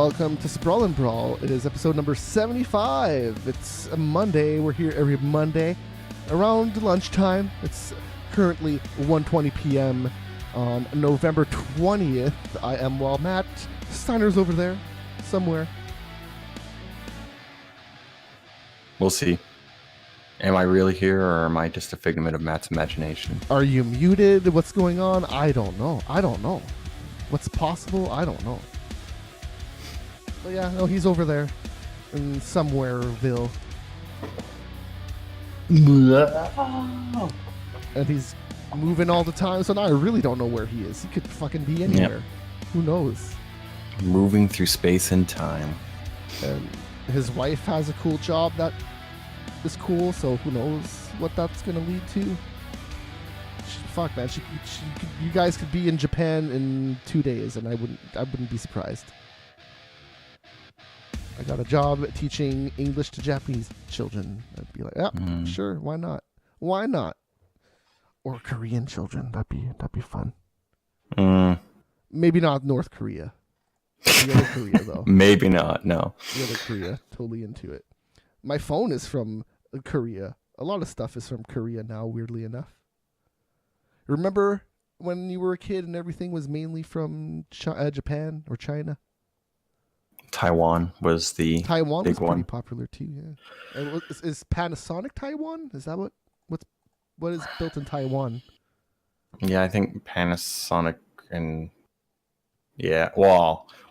welcome to Sprawl and Brawl. It is episode number 75. It's a Monday. We're here every Monday around lunchtime. It's currently 1:20 p.m. on November 20th. I am Matt Steiner's over there somewhere. We'll see. Am I really here, or am I just a figment of Matt's imagination? Are you muted? What's going on? I don't know. What's possible? I don't know. But yeah, no, he's over there in somewhereville. And he's moving all the time, so now I really don't know where he is. He could fucking be anywhere. Yep. Who knows? Moving through space and time. And his wife has a cool job that is cool, so who knows what that's going to lead to. Fuck, man. You guys could be in Japan in 2 days, and I wouldn't be surprised. I got a job teaching English to Japanese children. I'd be like, yeah, sure, why not? Why not? Or Korean children. That'd be fun. Maybe not North Korea. The other Korea, though. Maybe not, no. The other Korea. Totally into it. My phone is from Korea. A lot of stuff is from Korea now, weirdly enough. Remember when you were a kid and everything was mainly from Japan or China? Taiwan was the big one. Was pretty popular too, yeah. And is Panasonic Taiwan? Is that what is built in Taiwan? Yeah, I think Panasonic and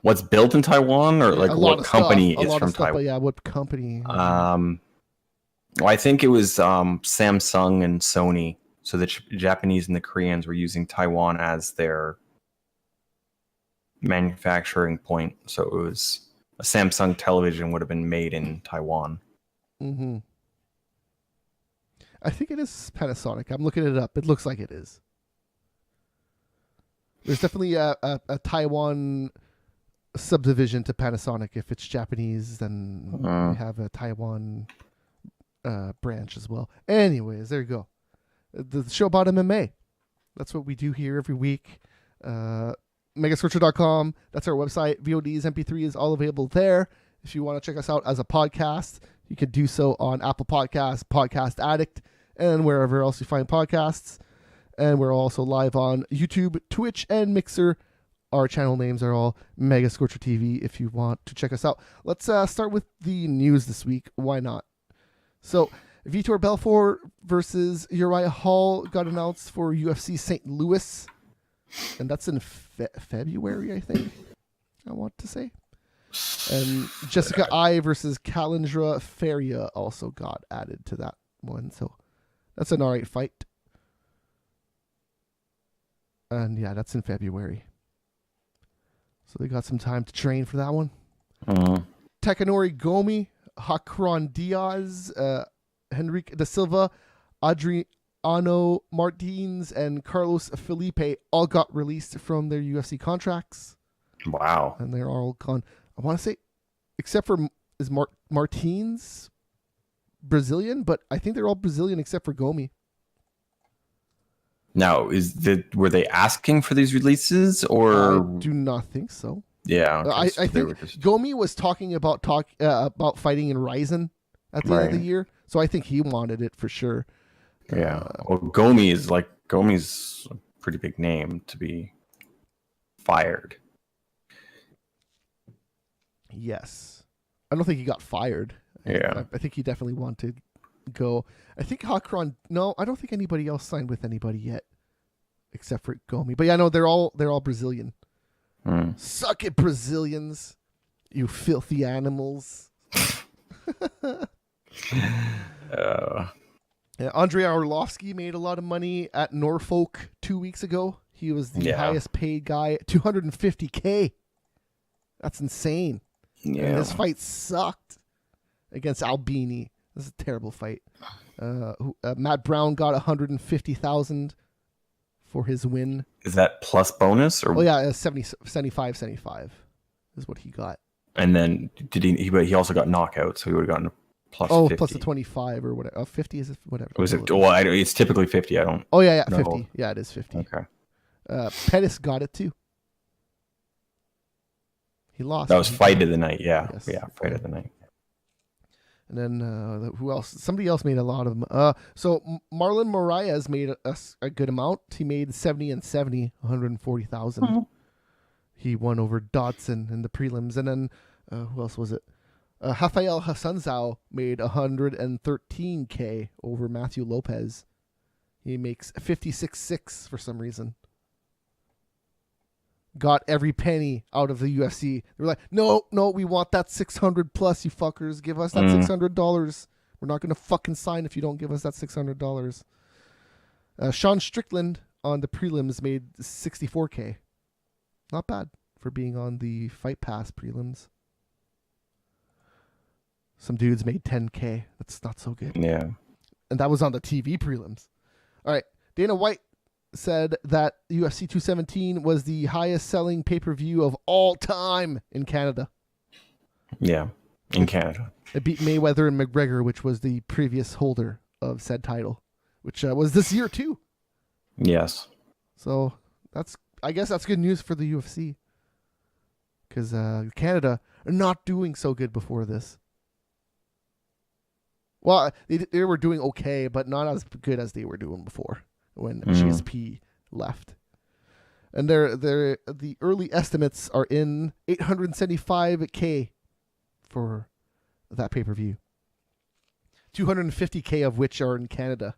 what's built in Taiwan, or like what company is from Taiwan? But yeah, what company? I think it was Samsung and Sony. So the Japanese and the Koreans were using Taiwan as their manufacturing point. So it was a Samsung television would have been made in Taiwan. Mm-hmm. I think it is Panasonic. I'm looking it up. It looks like it is. There's definitely a Taiwan subdivision to Panasonic. If it's Japanese, then we have a Taiwan branch as well. Anyways, there you go. The show about MMA. That's what we do here every week. Megascorcher.com. That's our website. VODs, MP3s, all available there. If you want to check us out as a podcast, you can do so on Apple Podcasts, Podcast Addict, and wherever else you find podcasts. And we're also live on YouTube, Twitch, and Mixer. Our channel names are all Megascorcher TV if you want to check us out. Let's start with the news this week. Why not? So, Vitor Belfort versus Uriah Hall got announced for UFC St. Louis. And that's in February, I think, I want to say. And Jessica I versus Kalindra Faria also got added to that one. So that's an alright fight. And yeah, that's in February. So they got some time to train for that one. Takanori Gomi, Hakron Diaz, Henrique da Silva, Adriano Martins, and Carlos Felipe all got released from their UFC contracts. Wow. And they're all gone. I want to say, except for, is Martins Brazilian? But I think they're all Brazilian except for Gomi. Now, were they asking for these releases, or? I do not think so. Yeah. I think Gomi was talking about fighting in Ryzen at the end of the year. So I think he wanted it for sure. Yeah. Well, Gomi's a pretty big name to be fired. Yes. I don't think he got fired. Yeah. I think he definitely wanted to go. I think Hakron, no, I don't think anybody else signed with anybody yet except for Gomi. But yeah, no, they're all Brazilian. Suck it, Brazilians. You filthy animals. Andrei Arlovsky made a lot of money at Norfolk 2 weeks ago. He was the highest paid guy, $250K. That's insane. Yeah. And this fight sucked against Albini. This is a terrible fight. Matt Brown got $150,000 for his win. Is that plus bonus or? Oh yeah, 75 is what he got. And then he also got knockouts, so he would have gotten a plus 50. Plus the 25 or whatever. 50 is whatever. Was it? Well, it's typically 50. I don't. Oh yeah, 50. Yeah, it is 50. Okay. Pettis got it too. He lost. That was Fight of the Night. Yeah, Yes. yeah, Fight of the Night. And then who else? Somebody else made a lot of them. So Marlon Moraes made a good amount. He made 70 and 70, 140,000. Mm-hmm. He won over Dotson in the prelims. And then who else was it? Rafael Hassanzao made 113K over Matthew Lopez. He makes 56.6 for some reason. Got every penny out of the UFC. They were like, no, we want that 600 plus, you fuckers. Give us that $600. We're not going to fucking sign if you don't give us that $600. Sean Strickland on the prelims made 64K. Not bad for being on the Fight Pass prelims. Some dudes made 10K. That's not so good. Yeah. And that was on the TV prelims. All right. Dana White said that UFC 217 was the highest selling pay-per-view of all time in Canada. Yeah, in Canada. It beat Mayweather and McGregor, which was the previous holder of said title, which was this year too. Yes. So I guess that's good news for the UFC. Because Canada are not doing so good before this. Well, they were doing okay, but not as good as they were doing before when GSP left. And the early estimates are in 875K for that pay-per-view. 250K of which are in Canada.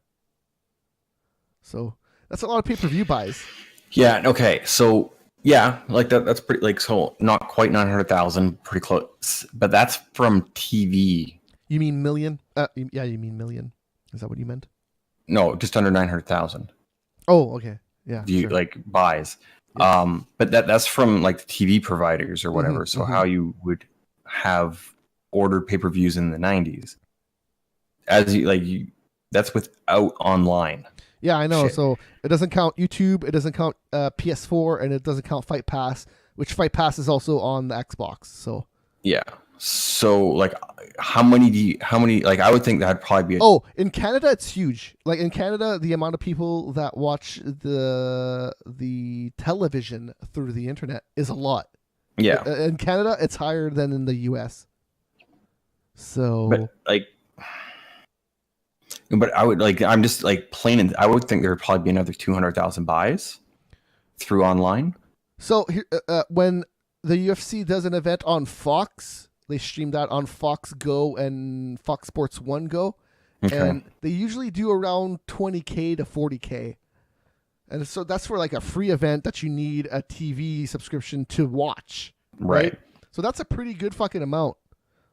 So that's a lot of pay-per-view buys. Yeah, okay. So yeah, like that's pretty, like, so not quite 900,000, pretty close. But that's from TV. You mean million? Yeah, you mean million. Is that what you meant? No, just under 900,000. Oh, okay. Yeah. Sure. Like buys. Yeah. But that's from like the TV providers or whatever. So how you would have ordered pay-per-views in the 90s. That's without online. Yeah, I know. Shit. So it doesn't count YouTube, it doesn't count PS4, and it doesn't count Fight Pass, which Fight Pass is also on the Xbox. So yeah. So like how many like I would think that'd probably be in Canada it's huge. Like in Canada, the amount of people that watch the television through the internet is a lot. Yeah. In Canada, it's higher than in the US. So but I would I'm just like plain, I would think there would probably be another 200,000 buys through online. So here, when the UFC does an event on Fox, they stream that on Fox Go and Fox Sports 1 Go. Okay. And they usually do around 20K to 40K. And so that's for like a free event that you need a TV subscription to watch. Right? So that's a pretty good fucking amount.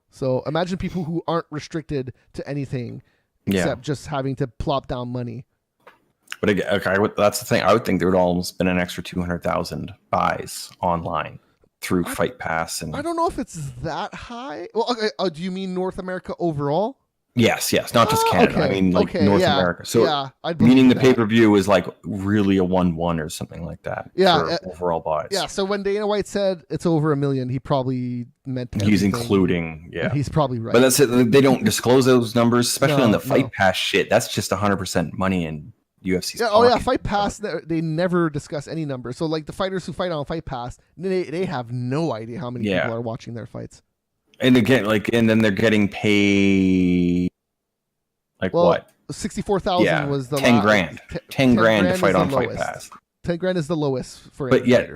So imagine people who aren't restricted to anything except just having to plop down money. But again, that's the thing. I would think there would almost been an extra 200,000 buys online through Fight Pass. And I don't know if it's that high. Well, okay. Do you mean North America overall? Yes, not just Canada. Okay. I mean North America. So meaning the pay-per-view is like really a 1-1 or something like that. Yeah, for overall buys. Yeah. So when Dana White said it's over 1 million, he probably meant he's including. Yeah, and he's probably right. But that's it. They don't disclose those numbers, especially on the Fight Pass shit. That's just 100% money in UFC's pocket. Oh yeah, Fight Pass. They never discuss any numbers. So like the fighters who fight on Fight Pass, they have no idea how many people are watching their fights. And again, and then they're getting paid what? 64,000 was the 10 grand. 10 grand to fight on Fight Pass. 10 grand is the lowest for. But yet,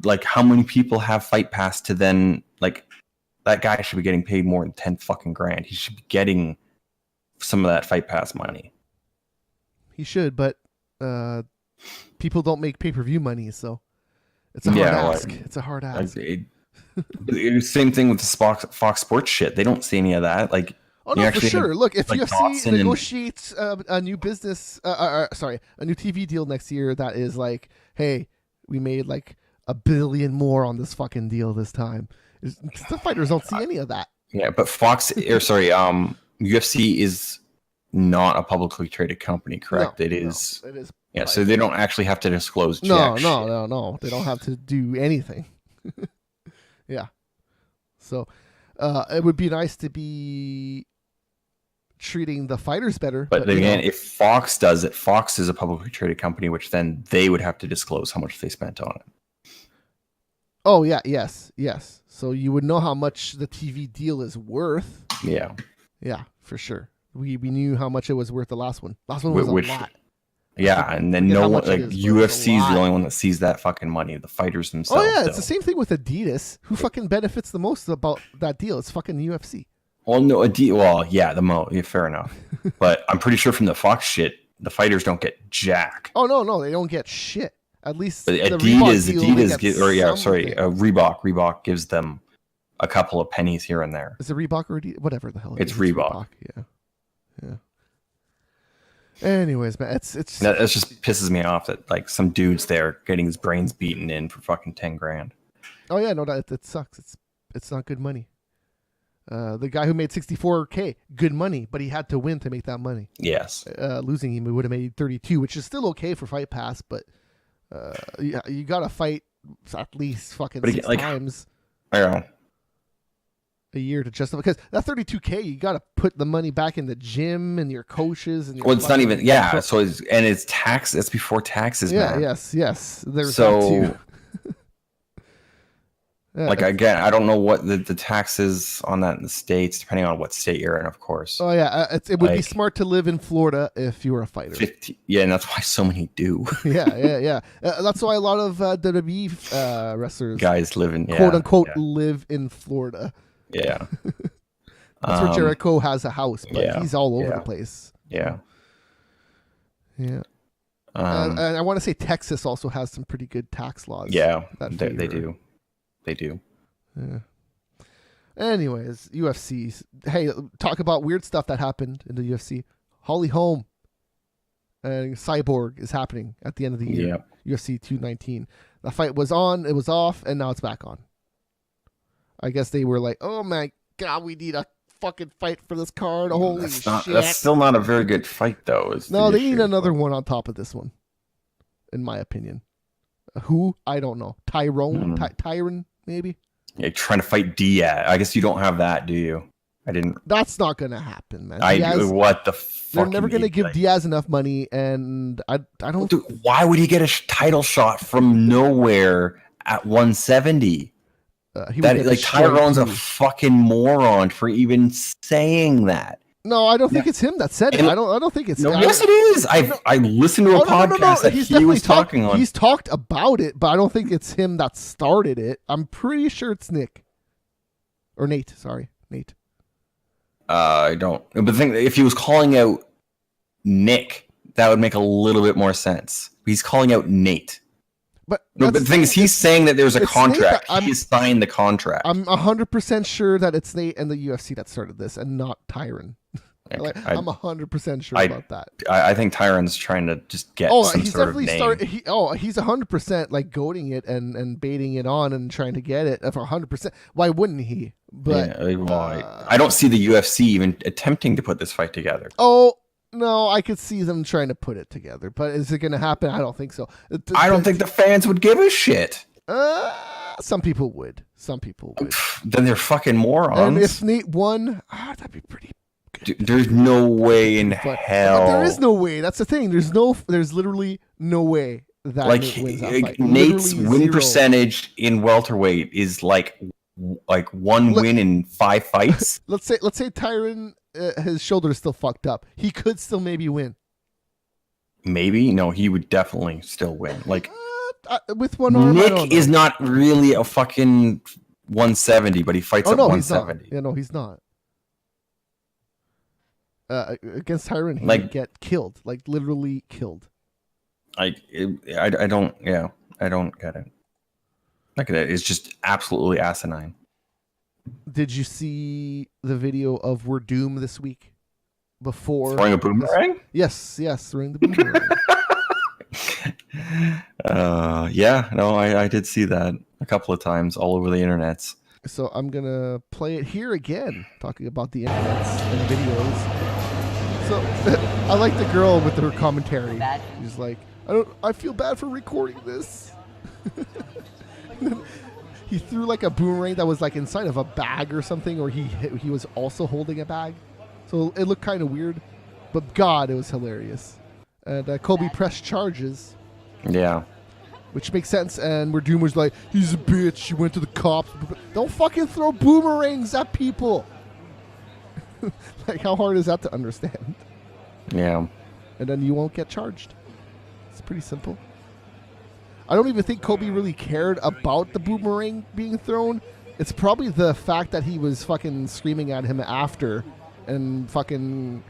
like, how many people have Fight Pass to then that guy should be getting paid more than 10 fucking grand. He should be getting some of that Fight Pass money. He should, but people don't make pay-per-view money, so it's a hard ask. It's a hard ask. Same thing with the Fox Sports shit. They don't see any of that. Oh no, for sure. Look, if UFC negotiates a new business, a new TV deal next year that is like, hey, we made like $1 billion more on this fucking deal this time. The fighters don't see any of that. Yeah, but UFC is not a publicly traded company, correct? No, it is. It is. Yeah, so they don't actually have to disclose. No. They don't have to do anything. Yeah. So it would be nice to be treating the fighters better. But again, if Fox does it, Fox is a publicly traded company, which then they would have to disclose how much they spent on it. Oh yeah, yes. So you would know how much the TV deal is worth. Yeah. Yeah, for sure. We knew how much it was worth the last one. Last one was a lot. Yeah, and then no one, like UFC is the only one that sees that fucking money. The fighters themselves. Oh yeah, it's the same thing with Adidas. Who fucking benefits the most about that deal? It's fucking UFC. Well, no, well, yeah, fair enough. But I'm pretty sure from the Fox shit, the fighters don't get jack. Oh no, they don't get shit. At least but Reebok gives them a couple of pennies here and there. Is it Reebok or Adidas? Whatever the hell. It's Reebok. Yeah. Anyways, man, it just pisses me off that like some dude's there getting his brains beaten in for fucking $10,000. Oh yeah, no, it sucks. It's not good money. The guy who made $64K, good money, but he had to win to make that money. Yes. Losing him, he would have made 32, which is still okay for Fight Pass, but you gotta fight at least fucking 6 times. I don't know. A year to justify, because that 32K, you got to put the money back in the gym and your coaches and your. Well, it's not even So it's tax. That's before taxes. Yeah. Man. Yes. There's that too. Yeah, like again, I don't know what the tax is on that in the States, depending on what state you're in, of course. Oh yeah, it would be smart to live in Florida if you were a fighter. 50, yeah, and that's why so many do. yeah. That's why a lot of WWE wrestlers, guys, live in quote unquote live in Florida. Yeah, that's where Jericho has a house, but he's all over the place. Yeah. And I want to say Texas also has some pretty good tax laws. Yeah, they do. They do. Yeah. Anyways, UFC. Hey, talk about weird stuff that happened in the UFC. Holly Holm and Cyborg is happening at the end of the year. Yeah. UFC 219. The fight was on, it was off, and now it's back on. I guess they were like, oh my God, we need a fucking fight for this card. Holy shit. That's still not a very good fight, though. No, they need another one on top of this one, in my opinion. Who? I don't know. Tyron, maybe? Yeah, trying to fight Diaz. I guess you don't have that, do you? I didn't. That's not going to happen, man. What the fuck? They're never going to give Diaz enough money, and I don't. Dude, why would he get a title shot from nowhere at 170? Tyrone's a fucking moron for even saying that. No, I don't think it's him that said it. I don't think it's. No, yes, it is. I listened to a podcast that he was talking on. He's talked about it, but I don't think it's him that started it. I'm pretty sure it's Nick or Nate. Sorry, Nate. I don't. But the thing, if he was calling out Nick, that would make a little bit more sense. He's calling out Nate. But the thing is, he's saying that there's a contract. He signed the contract. I'm 100% sure that it's Nate and the UFC that started this, and not Tyron. I'm 100% sure about that. I think Tyron's trying to just get some sort of name. He's 100% like goading it and baiting it on and trying to get it for 100%. Why wouldn't he? But I don't see the UFC even attempting to put this fight together. Oh. No, I could see them trying to put it together, but is it going to happen? I don't think so. I don't think the fans would give a shit. Some people would. Then they're fucking morons. And if Nate won, that'd be pretty good. Dude, there's no way in hell. But there is no way. That's the thing. There's literally no way that Nate wins that fight. Nate's win percentage in welterweight is like one win in 5 fights. Let's say Tyron. His shoulder is still fucked up. He could still maybe win. Maybe? No, he would definitely still win. Like with one arm. Nick is not really a fucking 170, but he fights at 170. Yeah, no, he's not. Against Tyron, he would get killed, like literally killed. I don't get it. Look at it. It's just absolutely asinine. Did you see the video of We're Doomed this week? Before throwing a boomerang? Yes, throwing the boomerang. I did see that a couple of times all over the internets. So I'm gonna play it here again, talking about the internets and videos. So I like the girl with her commentary. She's like, I feel bad for recording this. He threw like a boomerang that was like inside of a bag or something, or he was also holding a bag. So it looked kind of weird, but God, it was hilarious. And Kobe pressed charges. Yeah. which makes sense. And where Doom was like, he's a bitch. She went to the cops. Don't fucking throw boomerangs at people. Like, how hard is that to understand? Yeah. And then you won't get charged. It's pretty simple. I don't even think Kobe really cared about the boomerang being thrown. It's probably the fact that he was fucking screaming at him after and fucking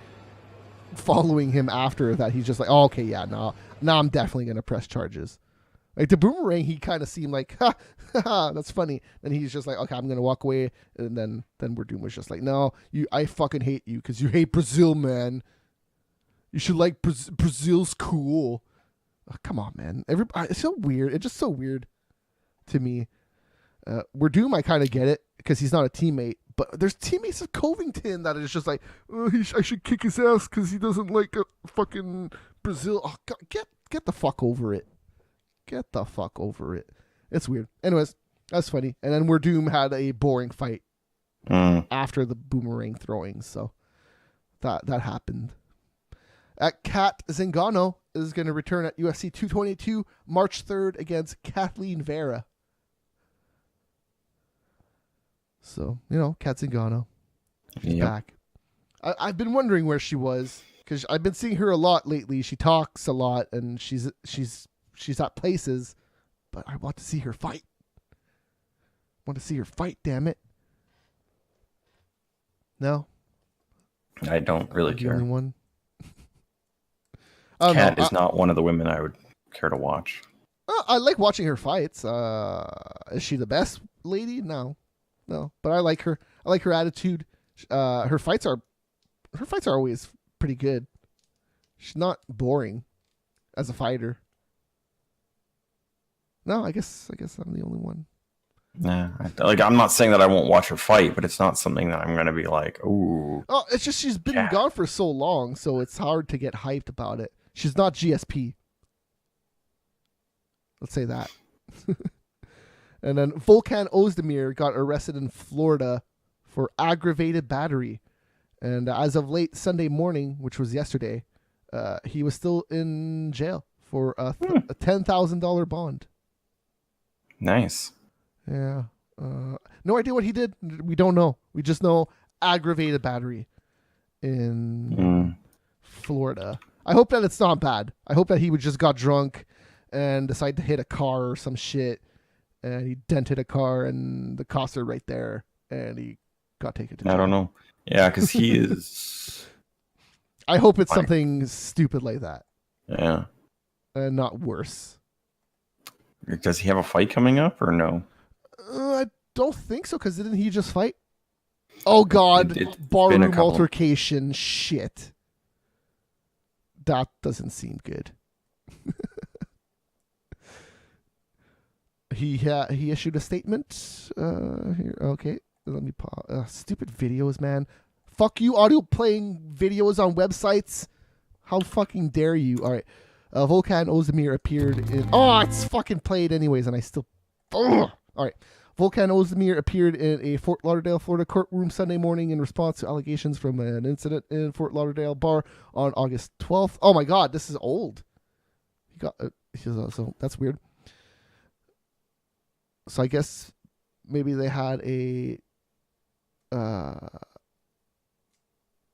following him after that he's just like, oh, okay, yeah, now I'm definitely going to press charges. Like, the boomerang, he kind of seemed like, ha, that's funny. And he's just like, okay, I'm going to walk away. And then Doom was just like, no, I fucking hate you because you hate Brazil, man. You should like Brazil's cool. Oh, come on, man. It's so weird. It's just so weird to me. Where Doom, I kind of get it because he's not a teammate. But there's teammates of Covington that is just like, oh, I should kick his ass because he doesn't like fucking Brazil. Oh, God, get the fuck over it. Get the fuck over it. It's weird. Anyways, that's funny. And then where Doom had a boring fight after the boomerang throwing. So that happened. Kat Zingano is going to return at UFC 222 March 3rd against Kathleen Vera. So, Kat Zingano. She's back. I've been wondering where she was because I've been seeing her a lot lately. She talks a lot and she's at places, but I want to see her fight. Damn it. No? I don't really care. The only one? Kat is not one of the women I would care to watch. I like watching her fights. Is she the best lady? No, but I like her. I like her attitude. Her fights are always pretty good. She's not boring as a fighter. No, I guess I'm the only one. Nah, I'm not saying that I won't watch her fight, but it's not something that I'm gonna be like, ooh. Oh, it's just she's been gone for so long, so it's hard to get hyped about it. She's not GSP. Let's say that. And then Volkan Ozdemir got arrested in Florida for aggravated battery. And as of late Sunday morning, which was yesterday, he was still in jail for a $10,000 bond. Nice. Yeah. No idea what he did. We don't know. We just know aggravated battery in Florida. I hope that it's not bad. I hope that he just got drunk and decided to hit a car or some shit, and he dented a car, and the cops are right there, and he got taken to jail. I don't know. Yeah, because he is... I hope it's something stupid like that. Yeah. And not worse. Does he have a fight coming up, or no? I don't think so, because didn't he just fight? Oh, God. Barroom altercation. Shit. That doesn't seem good. He issued a statement. Here, okay, let me pause. Stupid videos, man. Fuck you, audio playing videos on websites. How fucking dare you? All right. Volkan Ozdemir appeared in... Oh, it's fucking played anyways, and I still... Ugh. All right. Volkan Ozdemir appeared in a Fort Lauderdale, Florida courtroom Sunday morning in response to allegations from an incident in Fort Lauderdale bar on August 12th. Oh my God, this is old. He got so that's weird. So I guess maybe they had a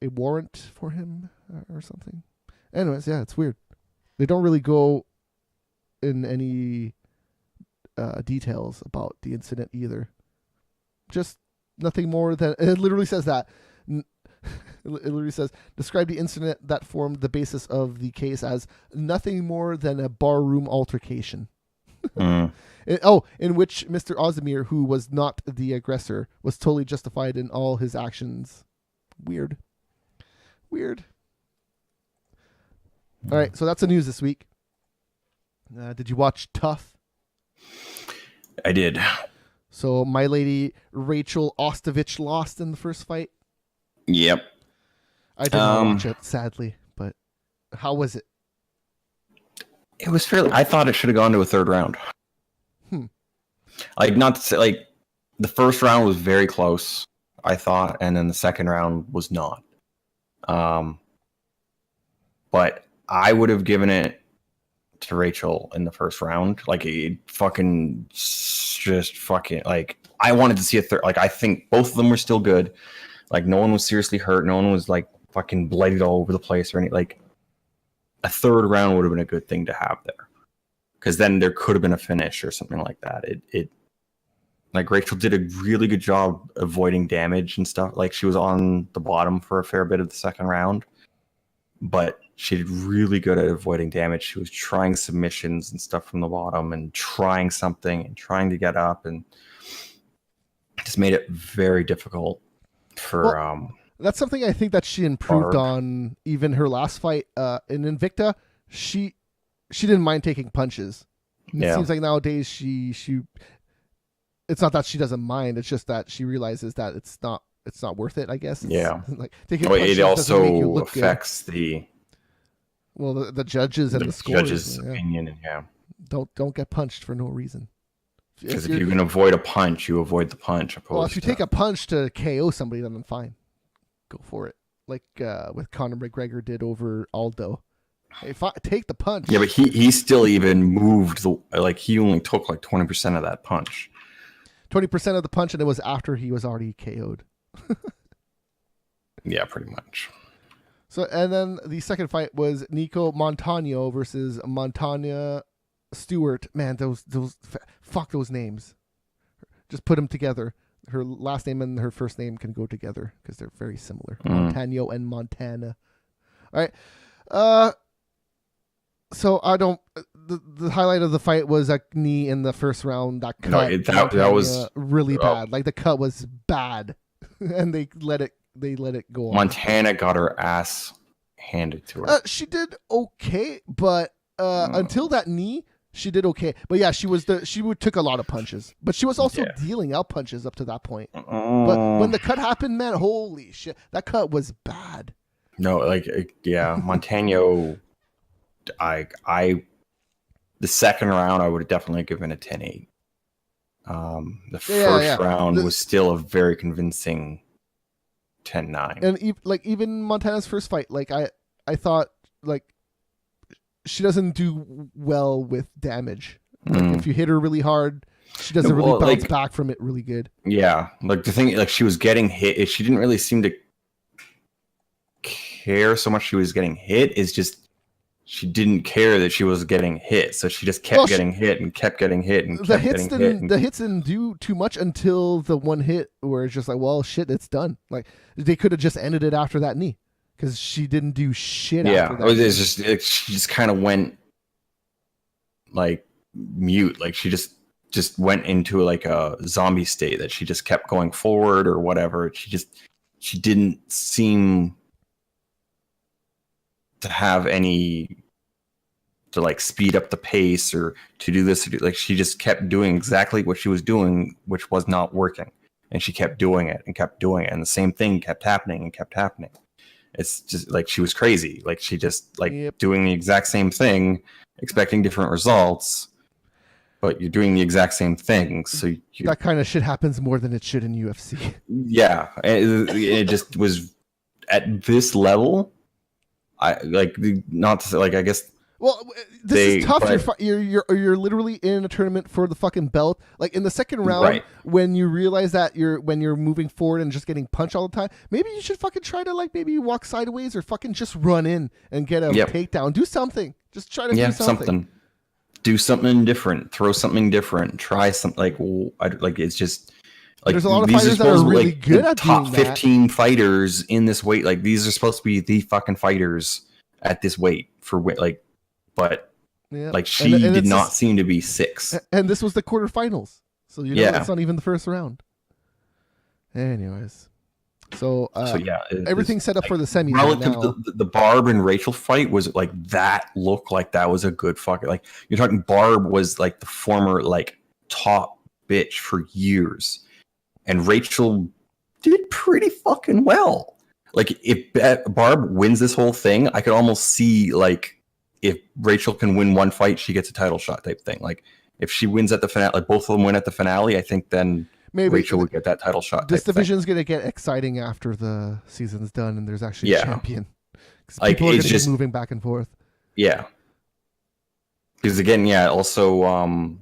warrant for him or something. Anyways, yeah, it's weird. They don't really go in any details about the incident either. Just nothing more than... It literally says that. It literally says, describe the incident that formed the basis of the case as nothing more than a barroom altercation. In which Mr. Ozdemir, who was not the aggressor, was totally justified in all his actions. Weird. All right, so that's the news this week. Did you watch Tough? I did. So my lady Rachel Ostovich lost in the first fight. Yep. I did not watch it, sadly, but how was it? It was fairly... I thought it should have gone to a third round. Like, not to say, like, the first round was very close, I thought, and then the second round was not. But I would have given it to Rachel in the first round. Like it fucking just fucking like I wanted to see a third. Like I think both of them were still good. Like no one was seriously hurt. No one was like fucking bloodied all over the place or anything. Like a third round would have been a good thing to have there, because then there could have been a finish or something like that. It like Rachel did a really good job avoiding damage and stuff. Like she was on the bottom for a fair bit of the second round, but she did really good at avoiding damage. She was trying submissions and stuff from the bottom and trying something and trying to get up, and just made it very difficult for that's something I think that she improved Barb. on. Even her last fight in Invicta, she didn't mind taking punches. It seems like nowadays she it's not that she doesn't mind, it's just that she realizes that it's not worth it, I guess. Like taking punches it also make you look affects good. The judges and the scores. Judges' opinion, and Don't get punched for no reason. Because if you can avoid a punch, you avoid the punch. Well, if you take a punch to KO somebody, then fine, go for it. Like with Conor McGregor did over Aldo. If I take the punch. Yeah, but he still even moved. He only took like 20% of that punch. 20% of the punch, and it was after he was already KO'd. Yeah, pretty much. So, and then the second fight was Nico Montano versus Montana Stewart. Man, fuck those names. Just put them together. Her last name and her first name can go together because they're very similar. Montano and Montana. All right. So I don't. The highlight of the fight was a knee in the first round. That cut. That was really bad. Like the cut was bad, and they let it go on. Montana got her ass handed to her. She did okay, but until that knee, she did okay. But yeah, she took a lot of punches, but she was also dealing out punches up to that point. But when the cut happened, man, holy shit, that cut was bad. No, Montano. The second round, I would have definitely given a 10-8. The first round was still a very convincing 10-9. And even Montana's first fight, like I thought, like she doesn't do well with damage. Like if you hit her really hard, she doesn't really bounce back from it really good. Yeah, like the thing, like she was getting hit. She didn't really seem to care so much. She was getting hit. Is just. She didn't care that she was getting hit, so she just kept getting hit and kept getting hit and kept getting hit. The hits didn't do too much until the one hit where it's just like, well, shit, it's done. Like they could have just ended it after that knee because she didn't do shit. Yeah, after that she just kind of went like mute. Like she just went into like a zombie state that she just kept going forward or whatever. She didn't seem to have any to like speed up the pace or to do this. Like she just kept doing exactly what she was doing, which was not working. And she kept doing it and kept doing it. And the same thing kept happening and kept happening. It's just like she was crazy. Like she just doing the exact same thing, expecting different results, but you're doing the exact same thing. So that kind of shit happens more than it should in UFC. Yeah. It just was at this level. I like not to say, like I guess. Well, this is tough. You're literally in a tournament for the fucking belt. Like in the second round, when you realize that when you're moving forward and just getting punched all the time, maybe you should fucking try to like maybe walk sideways or fucking just run in and get a takedown. Do something. Just try to do something. Do something different. Throw something different. Try something like it's just. Like, there's a lot of fighters that are really good at top doing 15 fighters in this weight. Like these are supposed to be the fucking fighters at this weight for like, but like she did not seem to be 6. And this was the quarterfinals, so it's not even the first round. Anyways, so everything's set up for the semis. Relative to the Barb and Rachel fight was like that. Looked like that was a good fucking like you're talking. Barb was like the former like top bitch for years. And Rachel did pretty fucking well. Like, if Barb wins this whole thing, I could almost see, like, if Rachel can win one fight, she gets a title shot type thing. Like, if she wins at the finale, like, both of them win at the finale, I think then maybe Rachel would get that title shot. This division's going to get exciting after the season's done and there's actually a champion. Like, people are going to be moving back and forth. Yeah. Because again, yeah, also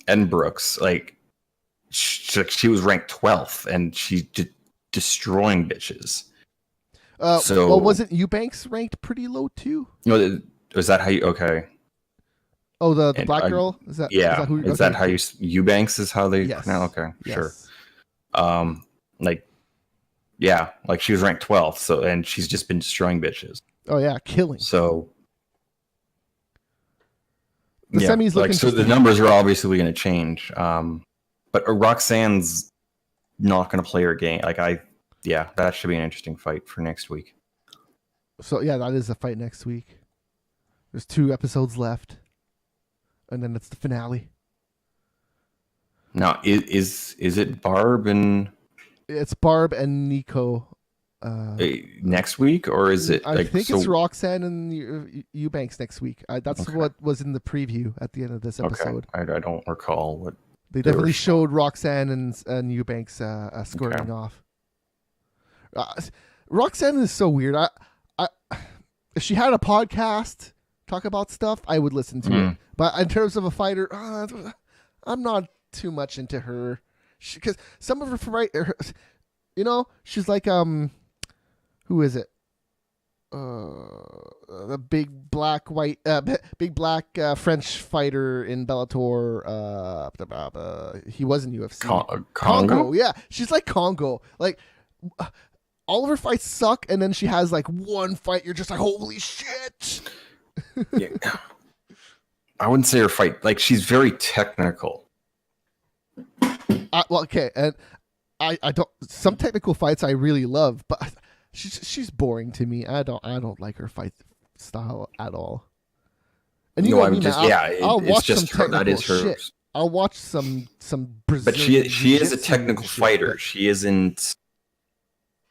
Ed Brooks, like she was ranked 12th, and she's destroying bitches. Well, wasn't Eubanks ranked pretty low too? No, is that how you? Okay. Oh, the black girl? Is that? Yeah. Is that how you? Eubanks is how they. Yes. No, okay, yes. Sure. Like, yeah, like she was ranked 12th, so and she's just been destroying bitches. Oh yeah, killing. So the semis looking. So the numbers are obviously going to change. But Roxanne's not going to play her game. That should be an interesting fight for next week. So yeah, that is a fight next week. There's 2 episodes left, and then it's the finale. Now, is it Barb and? It's Barb and Nico. Next week, or is it? I think it's Roxanne and Eubanks next week. That's what was in the preview at the end of this episode. Okay. I don't recall what they definitely showed. Roxanne and Eubanks squaring off. Roxanne is so weird. I if she had a podcast talk about stuff, I would listen to it. But in terms of a fighter, I'm not too much into her because some of her fight, she's like who is it? The big black French fighter in Bellator. He was in UFC. Congo? Yeah, she's like Congo. Like all of her fights suck, and then she has like one fight. You're just like, holy shit. Yeah. I wouldn't say her fight. Like she's very technical. Well, okay, and I don't. Some technical fights I really love, but. She's boring to me. I don't like her fight style at all. And I'll watch some technical shit. I'll watch some Brazilian. But she is a technical fighter. She isn't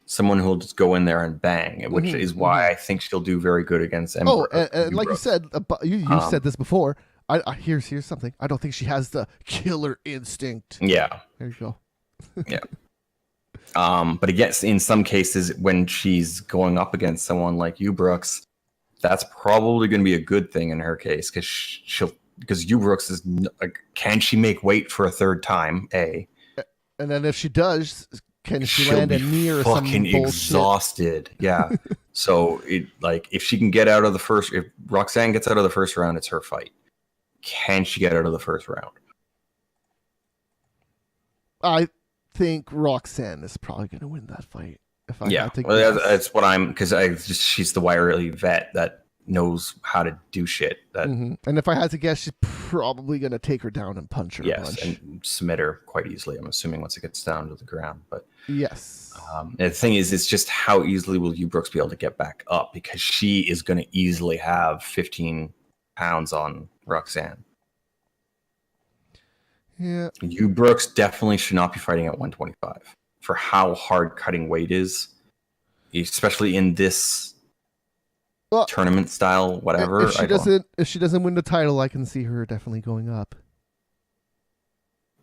someone who'll just go in there and bang, which is why I think she'll do very good against Ember. And like you said, you said this before. Here's something. I don't think she has the killer instinct. Yeah. There you go. Yeah. But again, in some cases, when she's going up against someone like you, Brooks, that's probably going to be a good thing in her case because you, Brooks, is like, can she make weight for a third time? And then if she does, can she land a knee or some bullshit? Fucking exhausted. Yeah. So if she can get out of if Roxanne gets out of the first round, it's her fight. Can she get out of the first round? I think Roxanne is probably going to win that fight. That's what because she's the wily vet that knows how to do shit. And if I had to guess, she's probably going to take her down and punch her. Yes, and submit her quite easily. I'm assuming once it gets down to the ground. But yes, the thing is, it's just how easily will you Brooks be able to get back up because she is going to easily have 15 pounds on Roxanne. Yeah, you Brooks definitely should not be fighting at 125 for how hard cutting weight is, especially in this tournament style. Whatever. If she doesn't win the title, I can see her definitely going up.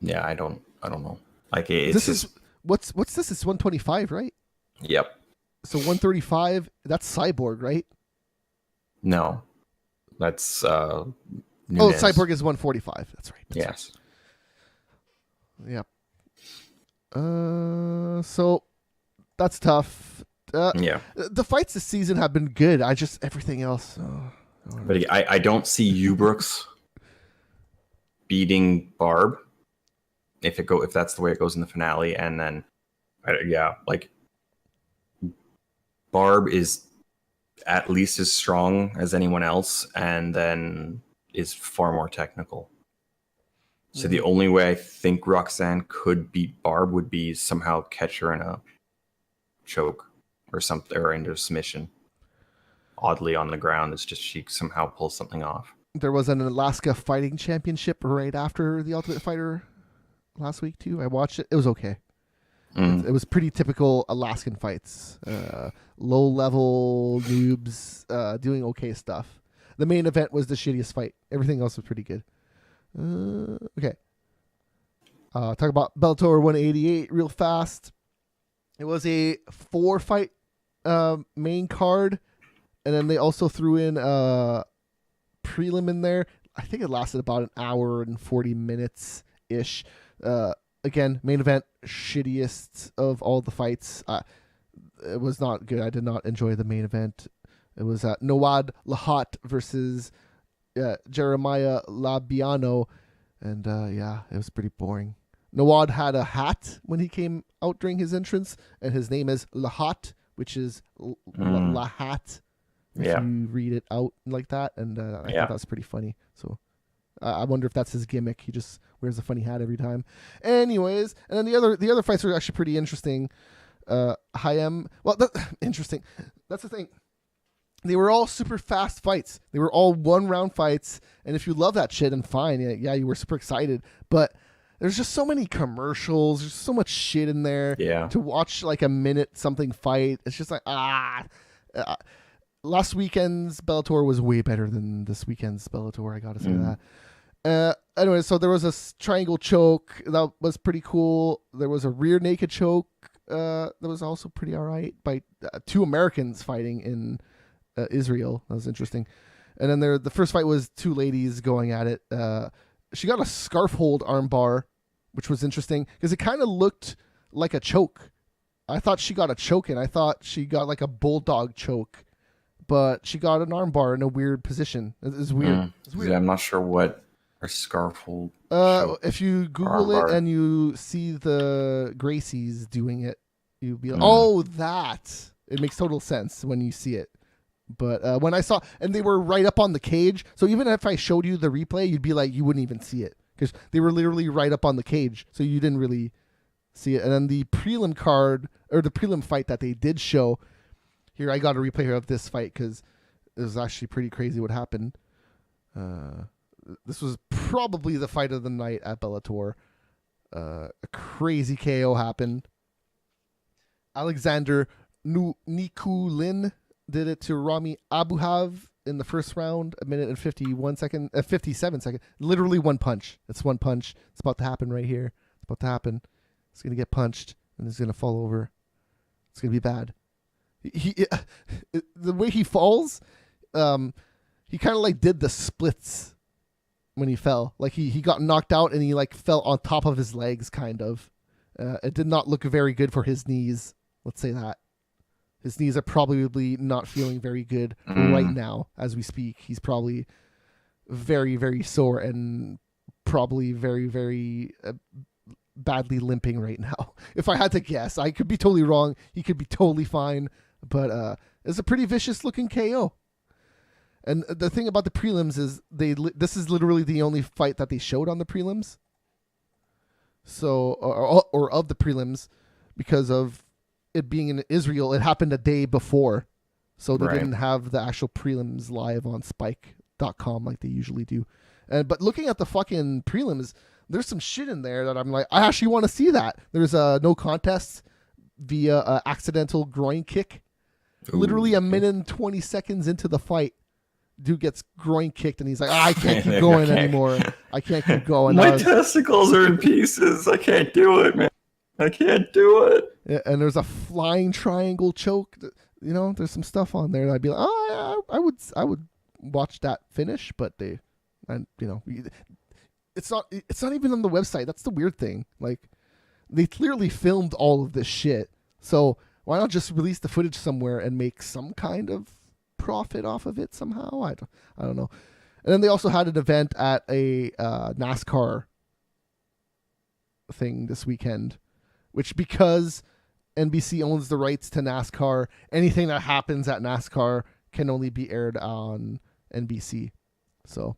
Yeah, I don't know. Like what's this? It's 125, right? Yep. So 135. That's Cyborg, right? No, that's Nunes. Oh, Cyborg is 145. That's right. Yes. Yep. So that's tough. Yeah. The fights this season have been good. Everything else. But I don't see you Brooks beating Barb if that's the way it goes in the finale, and then Barb is at least as strong as anyone else, and then is far more technical. So the only way I think Roxanne could beat Barb would be somehow catch her in a choke or something, or into a submission. Oddly on the ground, it's just she somehow pulls something off. There was an Alaska Fighting Championship right after the Ultimate Fighter last week too. I watched it. It was okay. It was pretty typical Alaskan fights. Low level noobs doing okay stuff. The main event was the shittiest fight. Everything else was pretty good. Okay. Talk about Bellator 188 real fast. It was a 4-fight main card, and then they also threw in prelim in there. I think it lasted about an hour and 40 minutes ish. Again, main event, shittiest of all the fights. It was not good. I did not enjoy the main event. It was Nawad Lahat versus Jeremiah Labiano, and it was pretty boring. Nawad had a hat when he came out during his entrance, and his name is Lahat, which is Lahat. If you read it out like that, and I thought that's pretty funny. So I wonder if that's his gimmick. He just wears a funny hat every time. Anyways, and then the other fights were actually pretty interesting. Interesting. That's the thing. They were all super fast fights. They were all 1-round fights, and if you love that shit, then fine. Yeah, you were super excited. But there's just so many commercials. There's so much shit in there. Yeah. To watch like a minute something fight, it's just like last weekend's Bellator was way better than this weekend's Bellator. I gotta say that. Anyway, so there was a triangle choke that was pretty cool. There was a rear naked choke that was also pretty all right by two Americans fighting in Israel. That was interesting. And then the first fight was two ladies going at it. She got a scarf hold armbar, which was interesting because it kind of looked like a choke. I thought she got a choke in. I thought she got like a bulldog choke, but she got an armbar in a weird position. It's weird. It's weird. Yeah, I'm not sure what her scarf hold. If you Google it and you see the Gracies doing it, you'll be like, oh, that. It makes total sense when you see it. But when I saw, and they were right up on the cage, so even if I showed you the replay, you'd be like, you wouldn't even see it because they were literally right up on the cage, so you didn't really see it. And then the prelim card, or the prelim fight that they did show, here I got a replay of this fight because it was actually pretty crazy what happened. This was probably the fight of the night at Bellator. A crazy KO happened. Alexander Nikulin did it to Rami Abuhav in the first round, 57 seconds. Literally one punch. It's one punch. It's about to happen right here. It's about to happen. It's going to get punched, and it's going to fall over. It's going to be bad. The way he falls, he kind of like did the splits when he fell. Like he got knocked out, and he like fell on top of his legs, kind of. It did not look very good for his knees. Let's say that. His knees are probably not feeling very good right now as we speak. He's probably very, very sore and probably very, very badly limping right now. If I had to guess, I could be totally wrong. He could be totally fine, but it's a pretty vicious looking KO. And the thing about the prelims is this is literally the only fight that they showed on the prelims. So, or of the prelims, because of it being in Israel, it happened a day before, so they didn't have the actual prelims live on Spike.com like they usually do. But looking at the fucking prelims, there's some shit in there that I'm like, I actually want to see that. There's no contest via accidental groin kick. Ooh. Literally a minute and 20 seconds into the fight, dude gets groin kicked, and he's like, I can't keep going anymore. I can't keep going. My testicles are in pieces. I can't do it, man. I can't do it. Yeah, and there's a flying triangle choke. You know, there's some stuff on there that I'd be like, oh, I would watch that finish, but it's not even on the website. That's the weird thing. Like, they clearly filmed all of this shit. So why not just release the footage somewhere and make some kind of profit off of it somehow? I don't know. And then they also had an event at a NASCAR thing this weekend, which, because NBC owns the rights to NASCAR, anything that happens at NASCAR can only be aired on NBC. So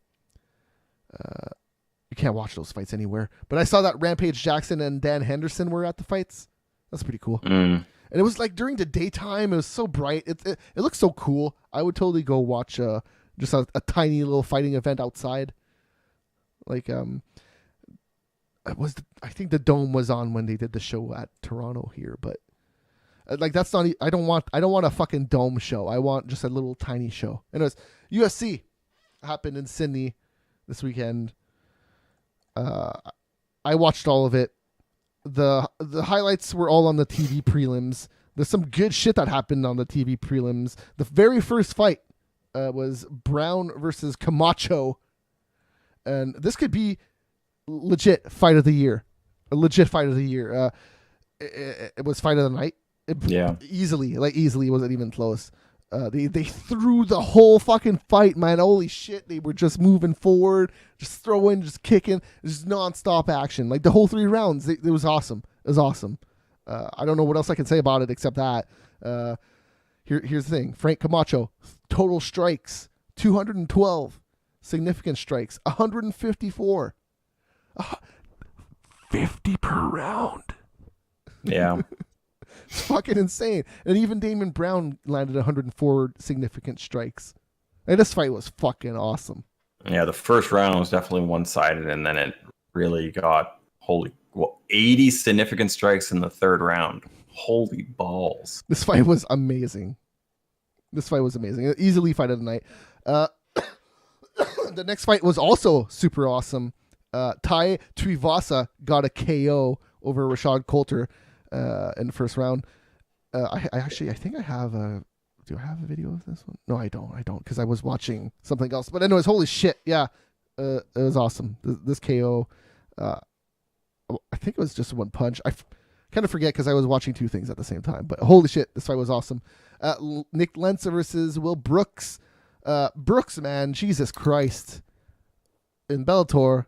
you can't watch those fights anywhere. But I saw that Rampage Jackson and Dan Henderson were at the fights. That's pretty cool. And it was like during the daytime. It was so bright. It looks so cool. I would totally go watch just a tiny little fighting event outside. Like I think the Dome was on when they did the show at Toronto here, but like that's not. I don't want a fucking Dome show. I want just a little tiny show. And it was UFC happened in Sydney this weekend. I watched all of it. The highlights were all on the TV prelims. There's some good shit that happened on the TV prelims. The very first fight was Brown versus Camacho. And this could be legit fight of the year. A legit fight of the year. It was fight of the night. Easily. It wasn't even close. They threw the whole fucking fight, man. Holy shit. They were just moving forward, just throwing, just kicking, just nonstop action. Like the whole 3 rounds. It was awesome. It was awesome. I don't know what else I can say about it except that. Here's the thing. Frank Camacho, total strikes, 212. Significant strikes, 154. 50 per round. Yeah. It's fucking insane. And even Damon Brown landed 104 significant strikes. And this fight was fucking awesome. Yeah, the first round was definitely one-sided, and then it really got 80 significant strikes in the third round. Holy balls. This fight was amazing. Easily fight of the night. The next fight was also super awesome. Tai Tuivasa got a KO over Rashad Coulter in the first round. I think I have a... Do I have a video of this one? No, I don't, because I was watching something else. But anyways, holy shit, yeah. It was awesome. This KO, I think it was just one punch. I kind of forget because I was watching 2 things at the same time. But holy shit, this fight was awesome. Nick Lentz versus Will Brooks. Brooks, man, Jesus Christ. In Bellator,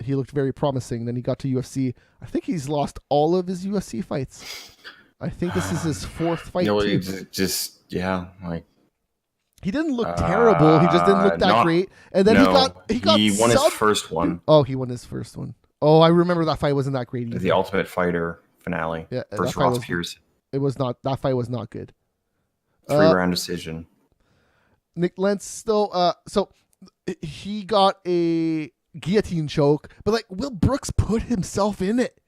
he looked very promising. Then he got to UFC. I think he's lost all of his UFC fights. I think this is his 4th fight. He didn't look terrible. He just didn't look that great. And then he won his first one. Oh, he won his first one. Oh, I remember that fight wasn't that great either. The Ultimate Fighter finale. Yeah, versus Ross Pearson. It was not. That fight was not good. 3-round decision. Nick Lentz still. So he got a guillotine choke, but like Will Brooks put himself in it.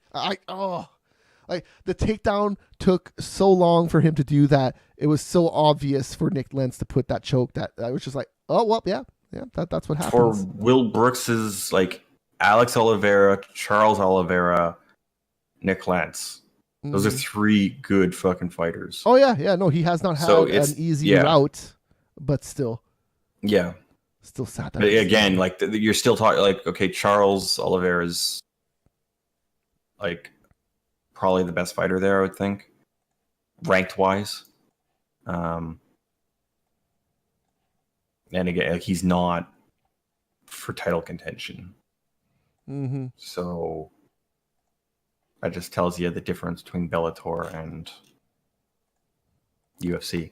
Like the takedown took so long for him to do that. It was so obvious for Nick Lentz to put that choke that I was just like, oh well, yeah, that's what happens. For Will Brooks's like Alex Oliveira, Charles Oliveira, Nick Lentz. Those are 3 good fucking fighters. Oh yeah, no, he has not had an easy route, but still, still sad. But again, like you're still talking like, okay, Charles Oliveira's like probably the best fighter there, I would think, ranked wise. And again, like, he's not for title contention. Mm-hmm. So that just tells you the difference between Bellator and UFC.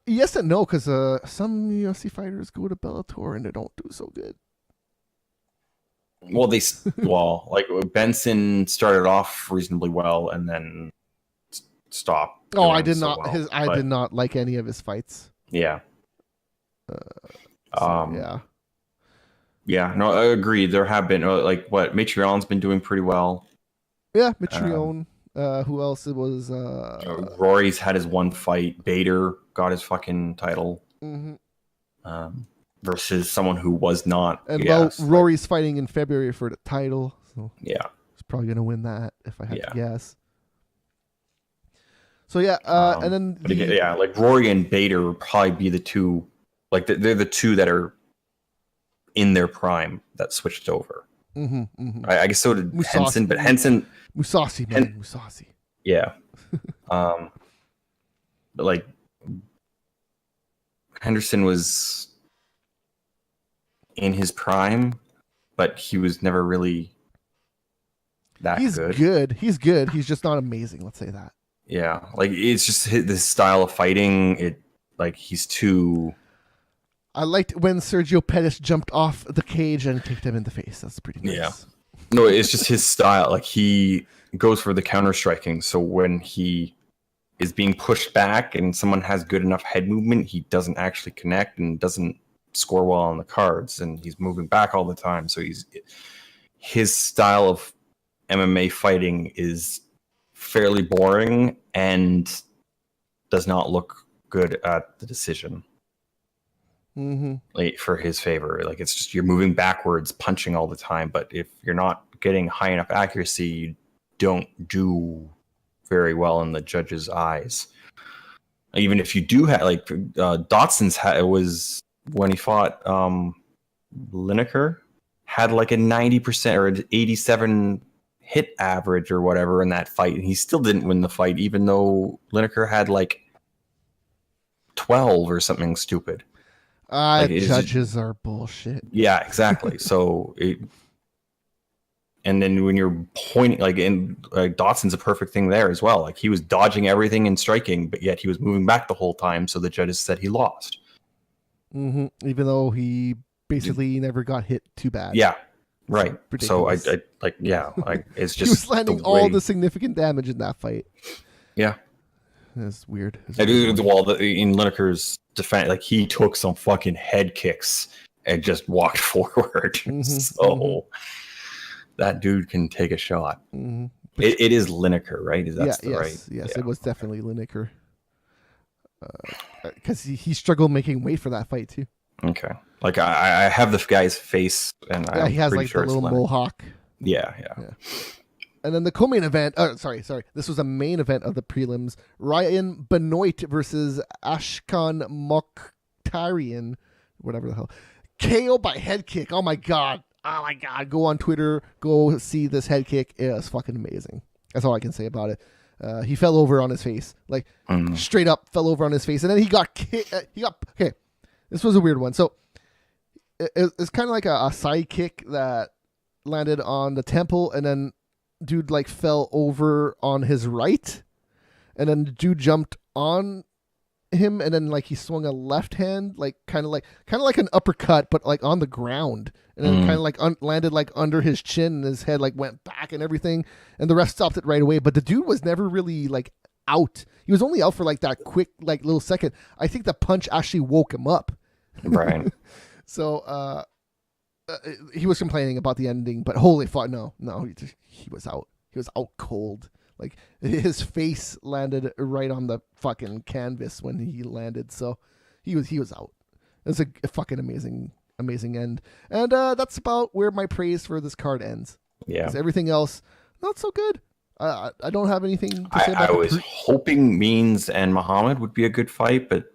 Yes and no, because some UFC fighters go to Bellator and they don't do so good. Well, like Benson started off reasonably well and then stopped. Oh, I did not. I did not like any of his fights. Yeah. Yeah. Yeah. No, I agree. There have been Mitrion's been doing pretty well. Yeah, Mitrione. Who else? It was. Rory's had his one fight. Bader got his fucking title. Mm-hmm. Versus someone who was not. And Rory's fighting in February for the title. So he's probably going to win that if I had to guess. So yeah, and then like Rory and Bader would probably be the 2, like they're the 2 that are in their prime that switched over. Mm-hmm, mm-hmm. I guess so did Henson, but Henson Mousasi. Yeah. But like Henderson was in his prime, but he was never really that good. He's good. He's just not amazing. Let's say that. Yeah, like it's just this style of fighting. He's too. I liked when Sergio Pettis jumped off the cage and kicked him in the face. That's pretty nice. Yeah. No, it's just his style. Like he goes for the counter striking. So when he is being pushed back and someone has good enough head movement, he doesn't actually connect and doesn't score well on the cards, and he's moving back all the time. So his style of MMA fighting is fairly boring and does not look good at the decision. Mm-hmm. Like for his favor, like it's just you're moving backwards, punching all the time. But if you're not getting high enough accuracy, you don't do very well in the judge's eyes. Even if you do have like Dotson's was when he fought Lineker, had like a 90% or an 87 hit average or whatever in that fight, and he still didn't win the fight, even though Lineker had like 12 or something stupid. Judges are bullshit. Yeah, exactly. So and then when you're pointing, like, Dotson's a perfect thing there as well. Like, he was dodging everything and striking, but yet he was moving back the whole time. So the judges said he lost. Mm-hmm. Even though he basically never got hit too bad. Yeah, right. So it's just he was landing all the significant damage in that fight. Yeah, that's weird. Well, in Lineker's defense, like, he took some fucking head kicks and just walked forward. Mm-hmm. So. That dude can take a shot. Mm-hmm. It is Lineker, right? Yes, it was definitely Lineker. Because he struggled making weight for that fight too. Okay, like I have the guy's face, and he has like the little mohawk. Yeah. And then the co-main event. Sorry. This was a main event of the prelims. Ryan Benoit versus Ashkan Mokhtarian, whatever the hell. KO by head kick. Oh my god. Go on Twitter. Go see this head kick. It was fucking amazing. That's all I can say about it. He fell over on his face. Like, straight up fell over on his face. And then he got kicked. Okay. This was a weird one. So, it's kind of like a side kick that landed on the temple. And then dude, like, fell over on his right. And then the dude jumped on him. And then, like, he swung a left hand. Like, kind of like an uppercut, but, like, on the ground. And then kind of like landed like under his chin, and his head like went back and everything. And the ref stopped it right away. But the dude was never really like out. He was only out for like that quick like little second. I think the punch actually woke him up. Right. So he was complaining about the ending, but holy fuck, no, he was out. He was out cold. Like, his face landed right on the fucking canvas when he landed. So he was out. It was a fucking amazing end. And that's about where my praise for this card ends. Yeah. Everything else, not so good. I don't have anything to say about it. I was hoping Means and Muhammad would be a good fight, but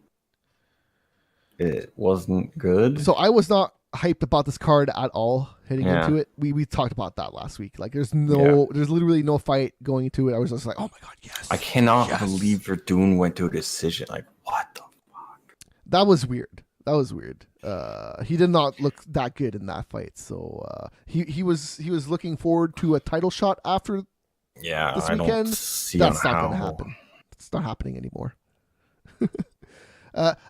it wasn't good. So I was not hyped about this card at all heading into it. We talked about that last week. Like, there's literally no fight going into it. I was just like, oh my god, yes. I cannot believe Verdun went to a decision. Like, what the fuck? That was weird. He did not look that good in that fight. So he was looking forward to a title shot after this weekend. That's not going to happen. It's not happening anymore.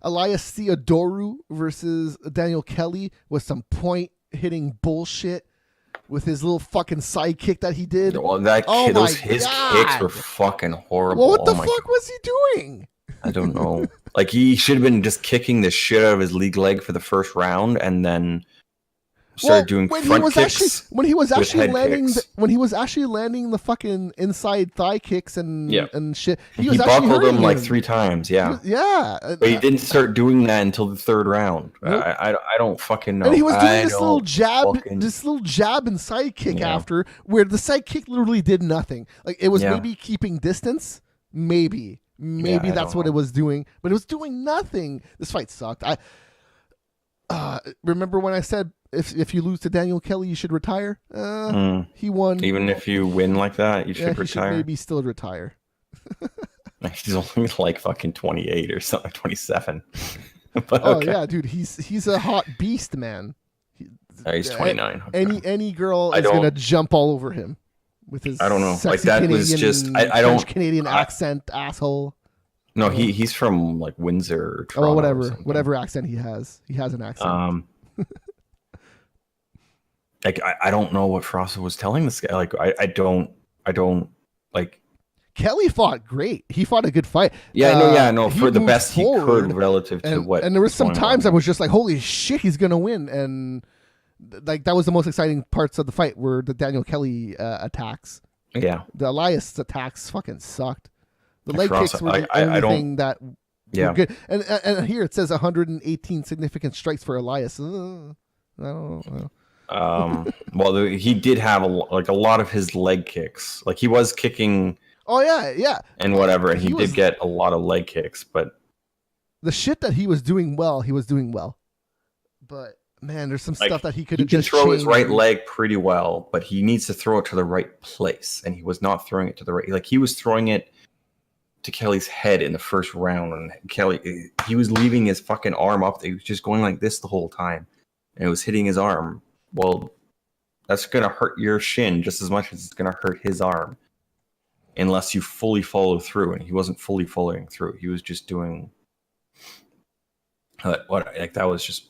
Elias Theodoru versus Daniel Kelly with some point hitting bullshit with his little fucking side kick that he did. Well, his kicks were fucking horrible. Well, what the fuck was he doing? I don't know. Like, he should have been just kicking the shit out of his league leg for the first round, and then started doing front kicks. When he was actually landing the fucking inside thigh kicks and shit, he buckled him like 3 times. Yeah, but he didn't start doing that until the 3rd round. Nope. I don't fucking know. And he was doing this little jab and side kick after, where the side kick literally did nothing. Like, it was maybe keeping distance, maybe that's what it was doing, but it was doing nothing. This fight sucked. I remember when I said if you lose to Daniel Kelly, you should retire. He won. Even if you win like that, you should retire. Should maybe still retire. He's only like fucking 28 or something, 27. But yeah, dude, he's a hot beast, man. He's 29. Any girl is gonna jump all over him. With his I don't know, like, that Canadian, was just I don't Canadian accent asshole. No, he's from like Windsor or Toronto. Whatever accent he has an accent. Like, I don't know what Frost was telling this guy. Like, I don't like. Kelly fought great. He fought a good fight. Yeah, no, for the best he could relative to what. And there was some times I was just like, holy shit, he's gonna win. And like, that was the most exciting parts of the fight, were the Daniel Kelly attacks. Yeah, the Elias attacks fucking sucked. The leg kicks were the only thing that were good. And here it says 118 significant strikes for Elias. I don't know. Well, he did have a lot of his leg kicks. Like, he was kicking. Oh yeah. And whatever, and he did get a lot of leg kicks, but the shit that he was doing well, but man, there's some stuff that he could. He can throw his right leg pretty well, but he needs to throw it to the right place, and he was not throwing it to the right. Like he was throwing it to Kelly's head in the first round, and he was leaving his fucking arm up. He was just going like this the whole time, and it was hitting his arm. Well, that's gonna hurt your shin just as much as it's gonna hurt his arm, unless you fully follow through. And he wasn't fully following through. He was just doing that was just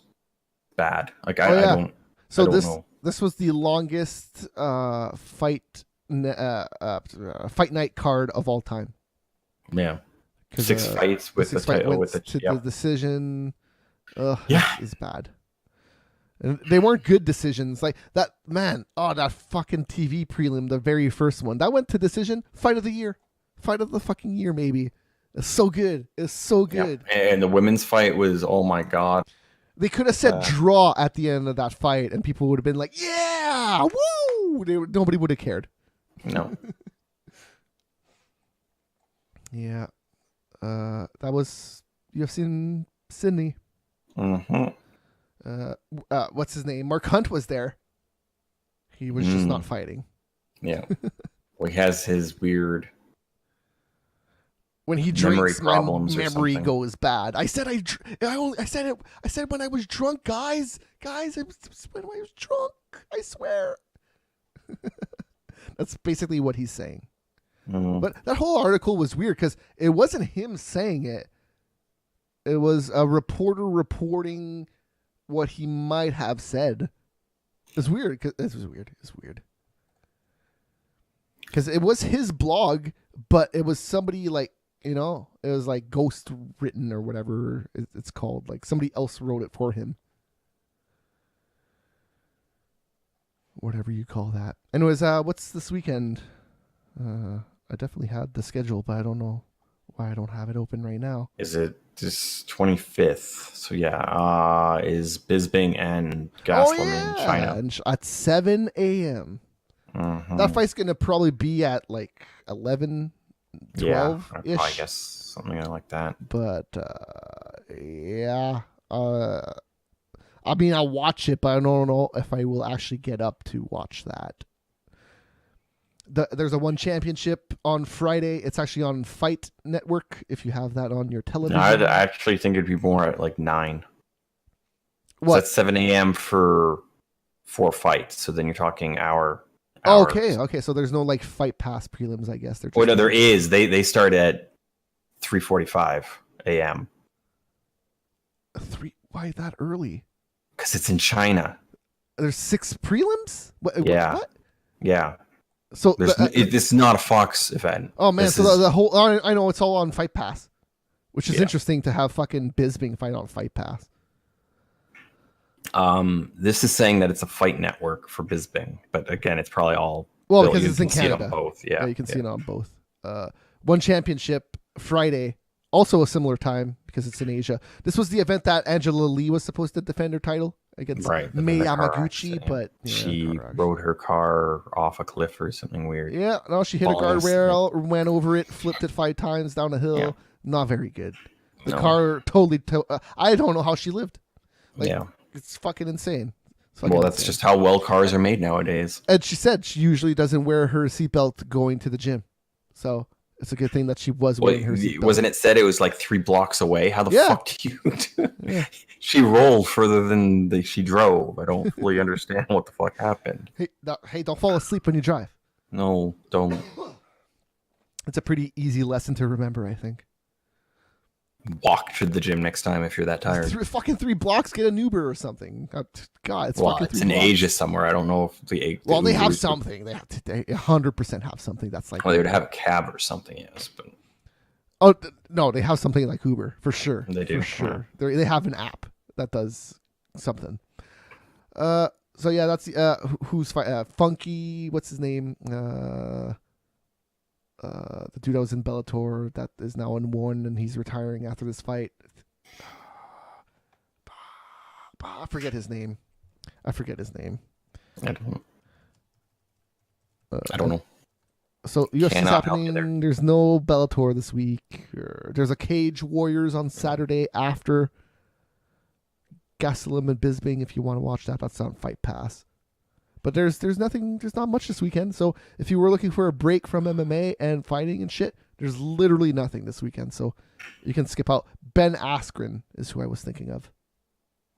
bad. I don't know. This was the longest fight night card of all time. Yeah, 6 fights with the title with the decision. Is bad. And they weren't good decisions. Like that, man. Oh, that fucking TV prelim, the very first one, that went to decision. Fight of the year, fight of the fucking year, maybe. It's so good. It's so good. Yeah. And the women's fight was, oh my god. They could have said draw at the end of that fight, and people would have been like, "Yeah, woo!" Nobody would have cared. No. Yeah, that was UFC in Sydney. Mm-hmm. What's his name? Mark Hunt was there. He was just not fighting. Yeah. Well, he has his weird. When he drinks, my memory goes bad. I said I said it. I said when I was drunk, guys. When I was drunk. I swear. That's basically what he's saying. But that whole article was weird because it wasn't him saying it. It was a reporter reporting what he might have said. It's weird. It's weird. Because it was his blog, but it was somebody like, it was like ghost written or whatever it's called. Like somebody else wrote it for him. Whatever you call that. And it was, what's this weekend? I definitely had the schedule, but I don't know why I don't have it open right now. Is it this 25th? So yeah, is Bisping and Gastelum in China. And at 7 a.m. Mm-hmm. That fight's going to probably be at like 11, 12-ish. Yeah, I guess something like that. But, I mean, I'll watch it, but I don't know if I will actually get up to watch that. There's a one championship on Friday. It's actually on Fight Network if you have that on your television. No, I actually think it'd be more at like 9. What? That's 7 a.m. for 4 fights. So then you're talking hour. Oh, okay. So there's no like Fight Pass prelims, I guess. Well, no, there is. They start at 3:45 a.m. Why that early? Because it's in China. There's 6 prelims? Yeah. What? Yeah. So it's not a Fox event. Oh man, so the whole I know it's all on Fight Pass, which is interesting to have fucking Bisping fight on Fight Pass. This is saying that it's a Fight Network for Bisping, but again, it's probably all because it's in Canada. See it on both. Yeah, you can see it on both. One championship Friday, also a similar time because it's in Asia. This was the event that Angela Lee was supposed to defend her title against Mei Yamaguchi, but she rode her car off a cliff or something weird. Yeah, no, she hit a guardrail, went over it, flipped it 5 times down a hill. Yeah. Not very good. The car totally. I don't know how she lived. It's fucking insane. That's just how well cars are made nowadays. And she said she usually doesn't wear her seatbelt going to the gym, so it's a good thing that she was wearing her seatbelt. Wasn't it said it was like 3 blocks away? How the fuck do you? She rolled further than she drove. I don't fully understand what the fuck happened. Hey, don't fall asleep when you drive. No, don't. It's a pretty easy lesson to remember, I think. Walk to the gym next time if you're that tired. 3 blocks, get an Uber or something. God, it's in Asia somewhere. I don't know if they have something. They 100% have something that's like. Well, they would have a cab or something, yes, but. Oh no, they have something like Uber for sure. They do for sure. They have an app that does something. So yeah, that's who's Funky. What's his name? The dude that was in Bellator that is now in one, and he's retiring after this fight. I forget his name. I don't know. So UFC's happening. There's no Bellator this week. There's a Cage Warriors on Saturday after Gastelum and Bisping. If you want to watch that, that's on Fight Pass. But there's nothing. There's not much this weekend. So if you were looking for a break from MMA and fighting and shit, there's literally nothing this weekend. So you can skip out. Ben Askren is who I was thinking of.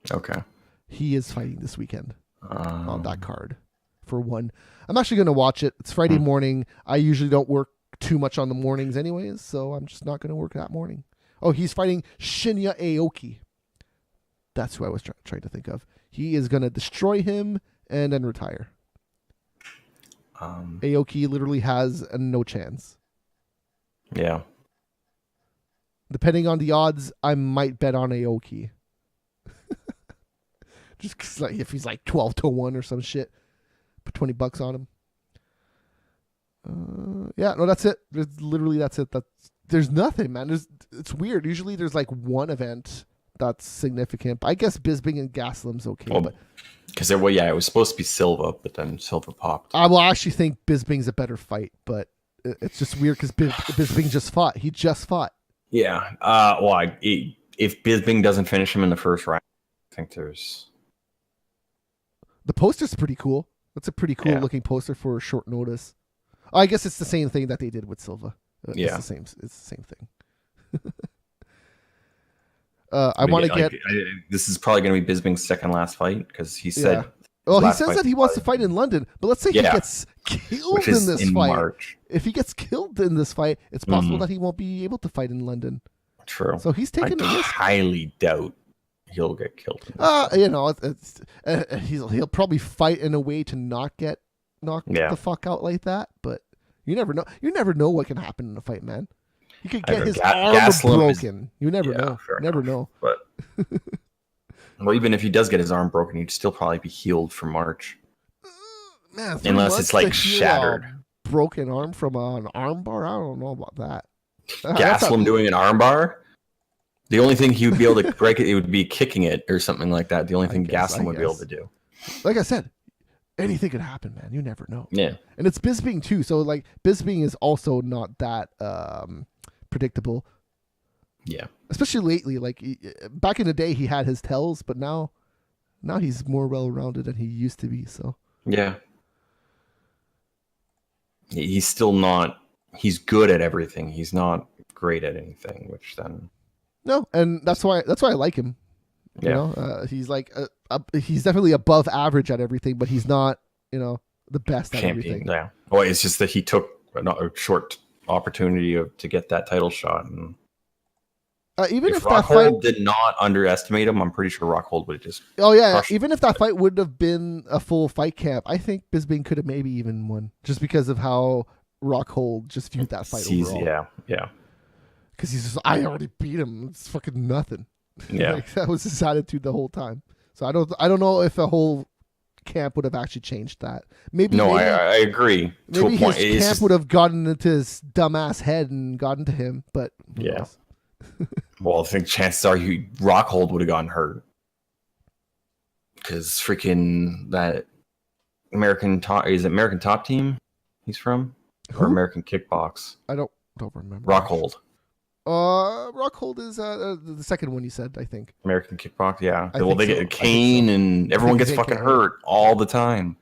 Okay. He is fighting this weekend on that card for one. I'm actually going to watch it. It's Friday morning. I usually don't work too much on the mornings anyways, so I'm just not going to work that morning. Oh, he's fighting Shinya Aoki. That's who I was trying to think of. He is going to destroy him and then retire. Aoki literally has no chance. Yeah. Depending on the odds, I might bet on Aoki. Just 'cause, like, if he's like 12-1 or some shit. Put $20 on him. Yeah, no, that's it. That's it. There's nothing, man. It's weird. Usually there's like one event that's significant. But I guess Bisping and Gastelum's okay. Well, because it was supposed to be Silva, but then Silva popped. I will actually think Bisping's a better fight, but it's just weird because Bisping just fought. He just fought. Yeah. If Bisping doesn't finish him in the first round, I think there's... The poster's pretty cool. That's a pretty cool looking poster for short notice. I guess it's the same thing that they did with Silva. It's the same thing. I want to get... this is probably going to be Bisping's second last fight because he said... Yeah. Well, he says that he wants to fight in London, but let's say he gets killed in this fight. March. If he gets killed in this fight, it's possible that he won't be able to fight in London. True. So he's taking a risk. I highly doubt he'll get killed. He'll probably fight in a way to not get knocked the fuck out like that, but you never know. You never know what can happen in a fight, man. He could get his arm broken. You never know. Never know. But well, even if he does get his arm broken, he'd still probably be healed for March. Man, unless it's like shattered. Broken arm from an arm bar? I don't know about that. Gastelum doing an arm bar? The only thing he would be able to break it would be kicking it or something like that. The only thing Gastelum would be able to do. Like I said, anything could happen, man. You never know. Yeah. And it's Bisping too. So like Bisping is also not that predictable. Yeah. Especially lately. Like back in the day he had his tells, but now he's more well-rounded than he used to be. So yeah. He's still not... He's good at everything. He's not great at anything, which then... No, and that's why I like him. You know, he's like he's definitely above average at everything, but he's not, the best at everything. Yeah. Well, it's just that he took a short opportunity to get that title shot, and even if Rockhold that fight did not underestimate him, I'm pretty sure Rockhold would have just... Oh yeah, even if that fight would have been a full fight camp, I think Bisping could have maybe even won, just because of how Rockhold just viewed that fight overall. Yeah. Because he's just, I already beat him. It's fucking nothing. Yeah, like, that was his attitude the whole time. So I don't know if a whole camp would have actually changed that. Maybe I agree. Maybe his camp would have gotten into his dumbass head and gotten to him. But yeah. Well, I think chances are Rockhold would have gotten hurt because freaking that American Top Team he's from or American Kickbox. I don't remember. Rockhold. Rockhold is the second one you said, I think. American Kickbox, yeah. They get Kane and everyone gets fucking hurt all the time.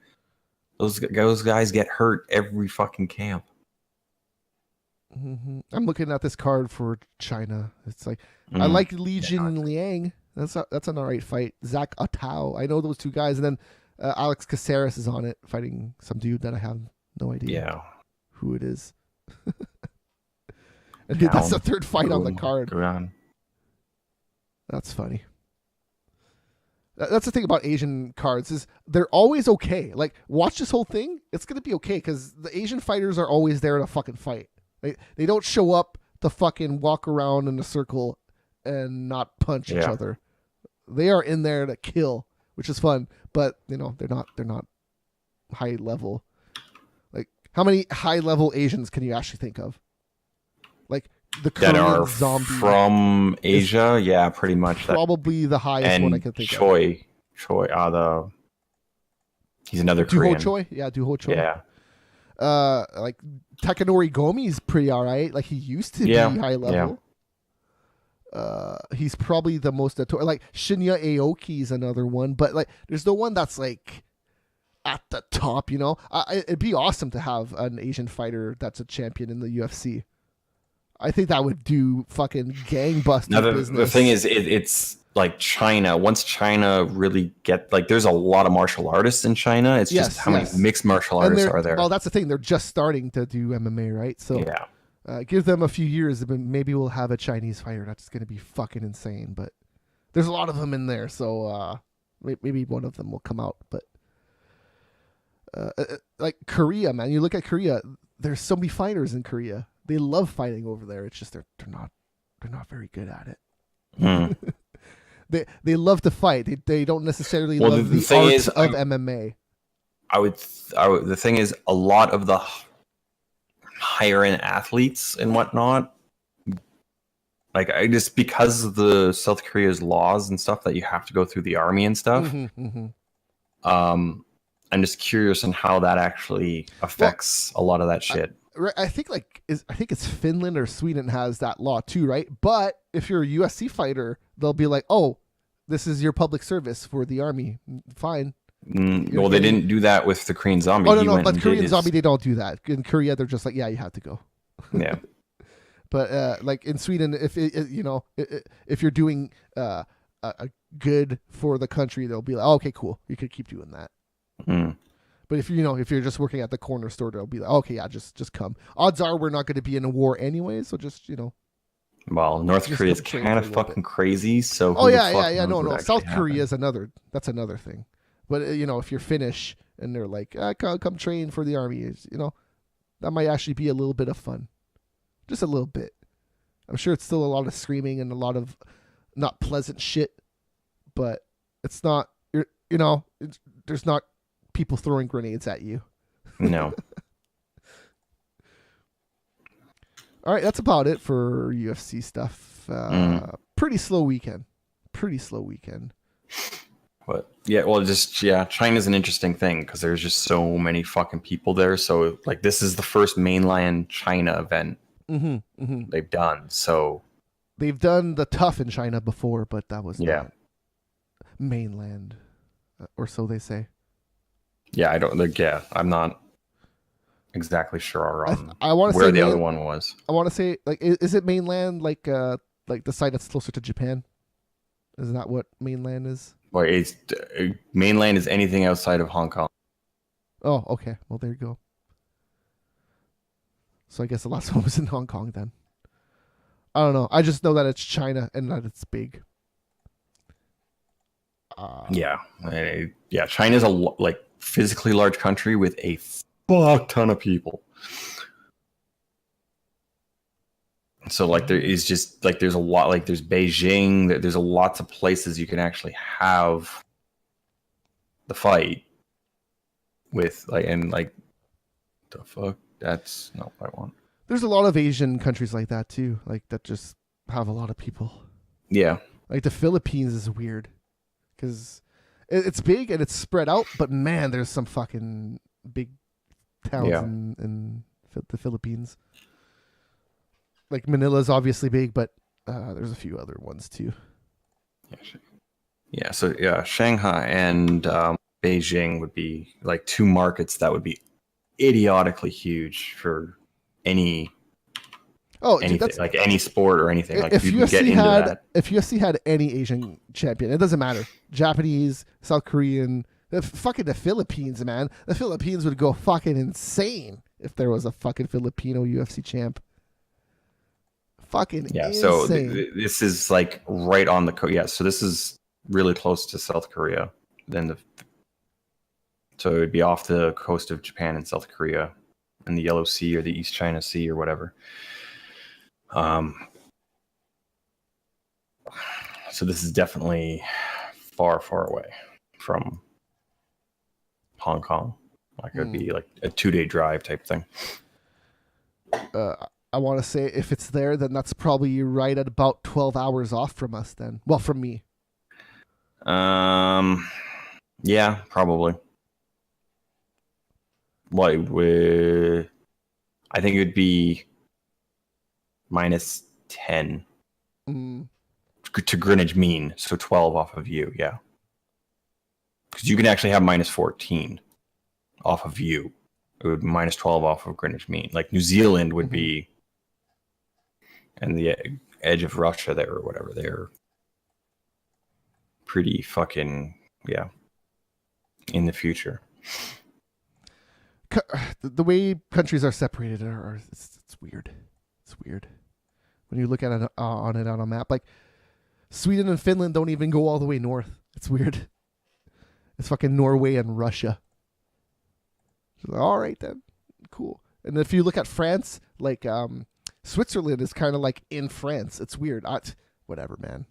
Those guys get hurt every fucking camp. Mm-hmm. I'm looking at this card for China. It's like I like Li Jin Liang. That's an alright fight. Zach Atao. I know those two guys, and then Alex Caceres is on it fighting some dude that I have no idea who it is. That's the third fight on the card. That's funny. That's the thing about Asian cards is they're always okay. Like, watch this whole thing. It's going to be okay because the Asian fighters are always there to fucking fight. They don't show up to fucking walk around in a circle and not punch each other. They are in there to kill, which is fun. But, they're not high level. Like, how many high level Asians can you actually think of? Like the Korean that are zombie from Asia, pretty much. Probably the highest one I can think Choi, he's another Korean. Duho Choi, Duho Choi. Yeah. Like Takanori Gomi's pretty alright. Like he used to be high level. He's probably the most like Shinya Aoki's another one, but like there's no one that's like at the top, you know. It'd be awesome to have an Asian fighter that's a champion in the UFC. I think that would do fucking gangbuster business. The thing is, it's like China. Once China really there's a lot of martial artists in China. It's just how many mixed martial artists are there. Well, that's the thing. They're just starting to do MMA, right? So yeah. Give them a few years, maybe we'll have a Chinese fighter. That's going to be fucking insane. But there's a lot of them in there, so maybe one of them will come out. But like Korea, man, you look at Korea. There's so many fighters in Korea. They love fighting over there. It's just they're not very good at it. They love to fight. They don't necessarily love the arts of MMA. The thing is, a lot of the higher end athletes and whatnot, like just because of the South Korea's laws and stuff that you have to go through the army and stuff. I'm just curious on how that actually affects a lot of that shit. I think it's Finland or Sweden has that law too, right? But if you're a UFC fighter, they'll be like, "Oh, this is your public service for the army." Fine. Well, they didn't do that with the Korean Zombie. Oh no, but Korean Zombie they don't do that. In Korea, they're just like, "Yeah, you have to go." Yeah. But like in Sweden, if you're doing a good for the country, they'll be like, "Oh, okay, cool, you could keep doing that." But if you're just working at the corner store, they'll be like, okay, yeah, just come. Odds are we're not going to be in a war anyway, so just Well, North Korea is kind of fucking crazy, so. Oh yeah. No. South Korea is another thing. But if you're Finnish and they're like, come train for the army, that might actually be a little bit of fun, just a little bit. I'm sure it's still a lot of screaming and a lot of not pleasant shit, but it's not. There's not people throwing grenades at you. No. All right, that's about it for UFC stuff. Pretty slow weekend. But China's an interesting thing because there's just so many fucking people there. So like this is the first mainland China event they've done. So they've done the tough in China before, but that was not mainland, or so they say. Yeah, I'm not exactly sure on I want to where say the other one was. I want to say, like, is it mainland, like the side that's closer to Japan? Isn't that what mainland is? Well, mainland is anything outside of Hong Kong. Oh, okay. Well, there you go. So I guess the last one was in Hong Kong then. I don't know. I just know that it's China and that it's big. China's a physically large country with a fuck ton of people. So there is just there's a lot, there's Beijing, there's lots of places you can actually have the fight with the fuck, that's not what I want. There's a lot of Asian countries like that too, that just have a lot of people. Yeah. Like the Philippines is weird because it's big and it's spread out, but man, there's some fucking big towns in the Philippines. Like Manila's obviously big, but there's a few other ones too. Yeah. So Shanghai and Beijing would be two markets that would be idiotically huge for anything, any sport or anything. If UFC had any Asian champion, it doesn't matter. Japanese, South Korean, the Philippines, man. The Philippines would go fucking insane if there was a fucking Filipino UFC champ. Fucking insane. So this is right on the coast. Yeah, so this is really close to South Korea. So it would be off the coast of Japan and South Korea, in the Yellow Sea or the East China Sea or whatever. So this is definitely far, far away from Hong Kong. It would be a 2-day drive type thing. I want to say if it's there, then that's probably right at about 12 hours off from us then. Well, from me. Yeah, probably. Like, I think it would be -10 to Greenwich mean, so 12 off of you, yeah. Because you can actually have -14 off of you. It would be -12 off of Greenwich mean. Like New Zealand would be, and the edge of Russia there or whatever, they're pretty fucking, yeah, in the future. The way countries are separated it's weird. It's weird when you look at it on a map. Like Sweden and Finland don't even go all the way north. It's weird. It's fucking Norway and Russia. All right then, cool. And if you look at France, like Switzerland is kind of like in France. It's weird. Whatever, man.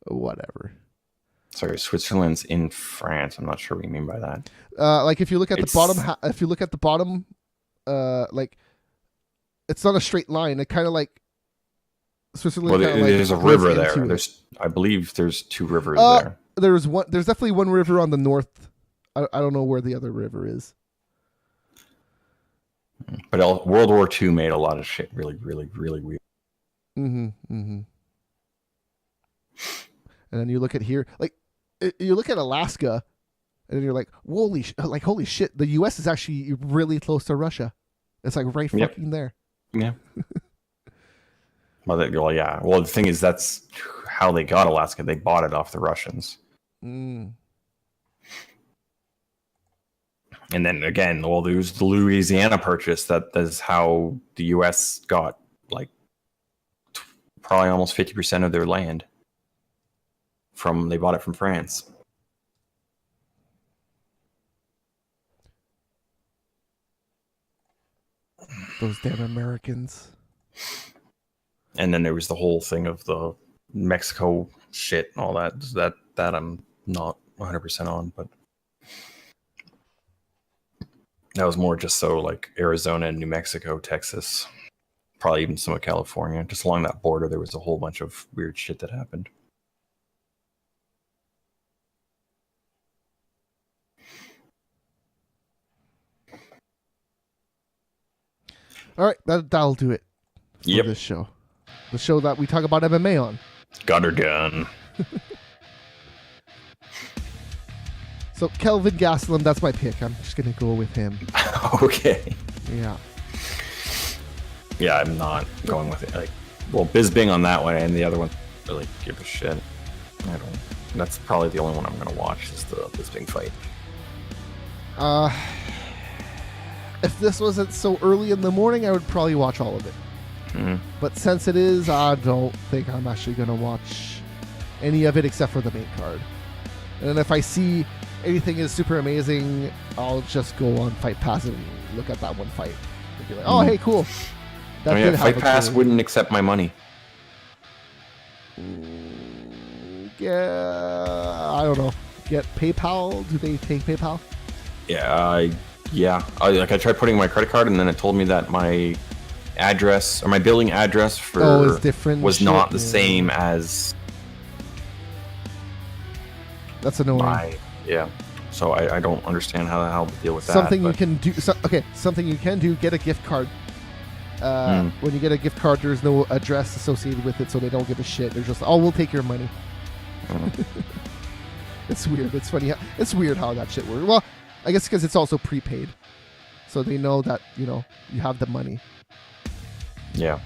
Whatever. Sorry, Switzerland's in France. I'm not sure what you mean by that. Like if you look at the bottom, like it's not a straight line. It kind of like Switzerland. Well, there's a river there. I believe there's 2 rivers there. There's definitely one river on the north. I don't know where the other river is. But World War II made a lot of shit really, really, really weird. And then you look at here, like you look at Alaska, and then you're like, holy shit! The U.S. is actually really close to Russia. It's like right fucking there. Yeah. Well, yeah. Well, the thing is, that's how they got Alaska. They bought it off the Russians. And then again, well, there was the Louisiana Purchase. That is how the U.S. got like probably almost 50% of their land. They bought it from France. Those damn Americans. And then there was the whole thing of the Mexico shit and all that. That I'm not 100% on, but that was more just so like Arizona and New Mexico, Texas, probably even some of California. Just along that border, there was a whole bunch of weird shit that happened. All right, that'll do it for this show. The show that we talk about MMA on. Got her done. So Kelvin Gastelum, that's my pick. I'm just gonna go with him. Okay. Yeah. Yeah, I'm not going with it. Like, well, Bisbing on that one, and the other one really give a shit. I don't. That's probably the only one I'm gonna watch is the Bisbing fight. If this wasn't so early in the morning, I would probably watch all of it. But since it is, I don't think I'm actually going to watch any of it except for the main card. And then if I see anything is super amazing, I'll just go on Fight Pass and look at that one fight. And be like, oh, hey, cool. That Fight Pass wouldn't accept my money. Yeah, I don't know. Get PayPal? Do they take PayPal? Yeah, I tried putting my credit card, and then it told me that my address or my billing address for was not the same as. That's annoying. So I don't understand how to deal with that. Something you can do. Something you can do. Get a gift card. When you get a gift card, there's no address associated with it, so they don't give a shit. They're just, we'll take your money. It's weird. It's funny. It's weird how that shit works. Well, I guess because it's also prepaid, so they know that you have the money. Yeah.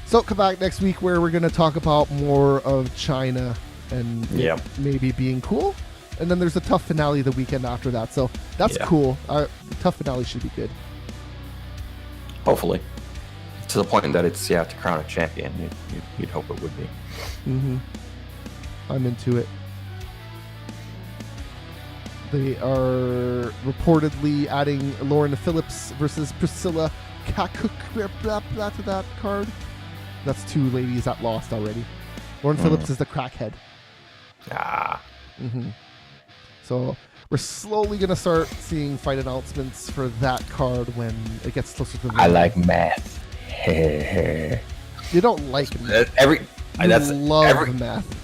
So come back next week where we're going to talk about more of China and maybe being cool. And then there's a tough finale the weekend after that. So that's cool. The tough finale should be good. Hopefully. To the point that it's, to crown a champion. You'd hope it would be. I'm into it. They are reportedly adding Lauren Phillips versus Priscilla Kakuk to that card. That's 2 ladies that lost already. Lauren Phillips is the crackhead. So we're slowly going to start seeing fight announcements for that card when it gets closer to the I like math. You don't like math. Love math.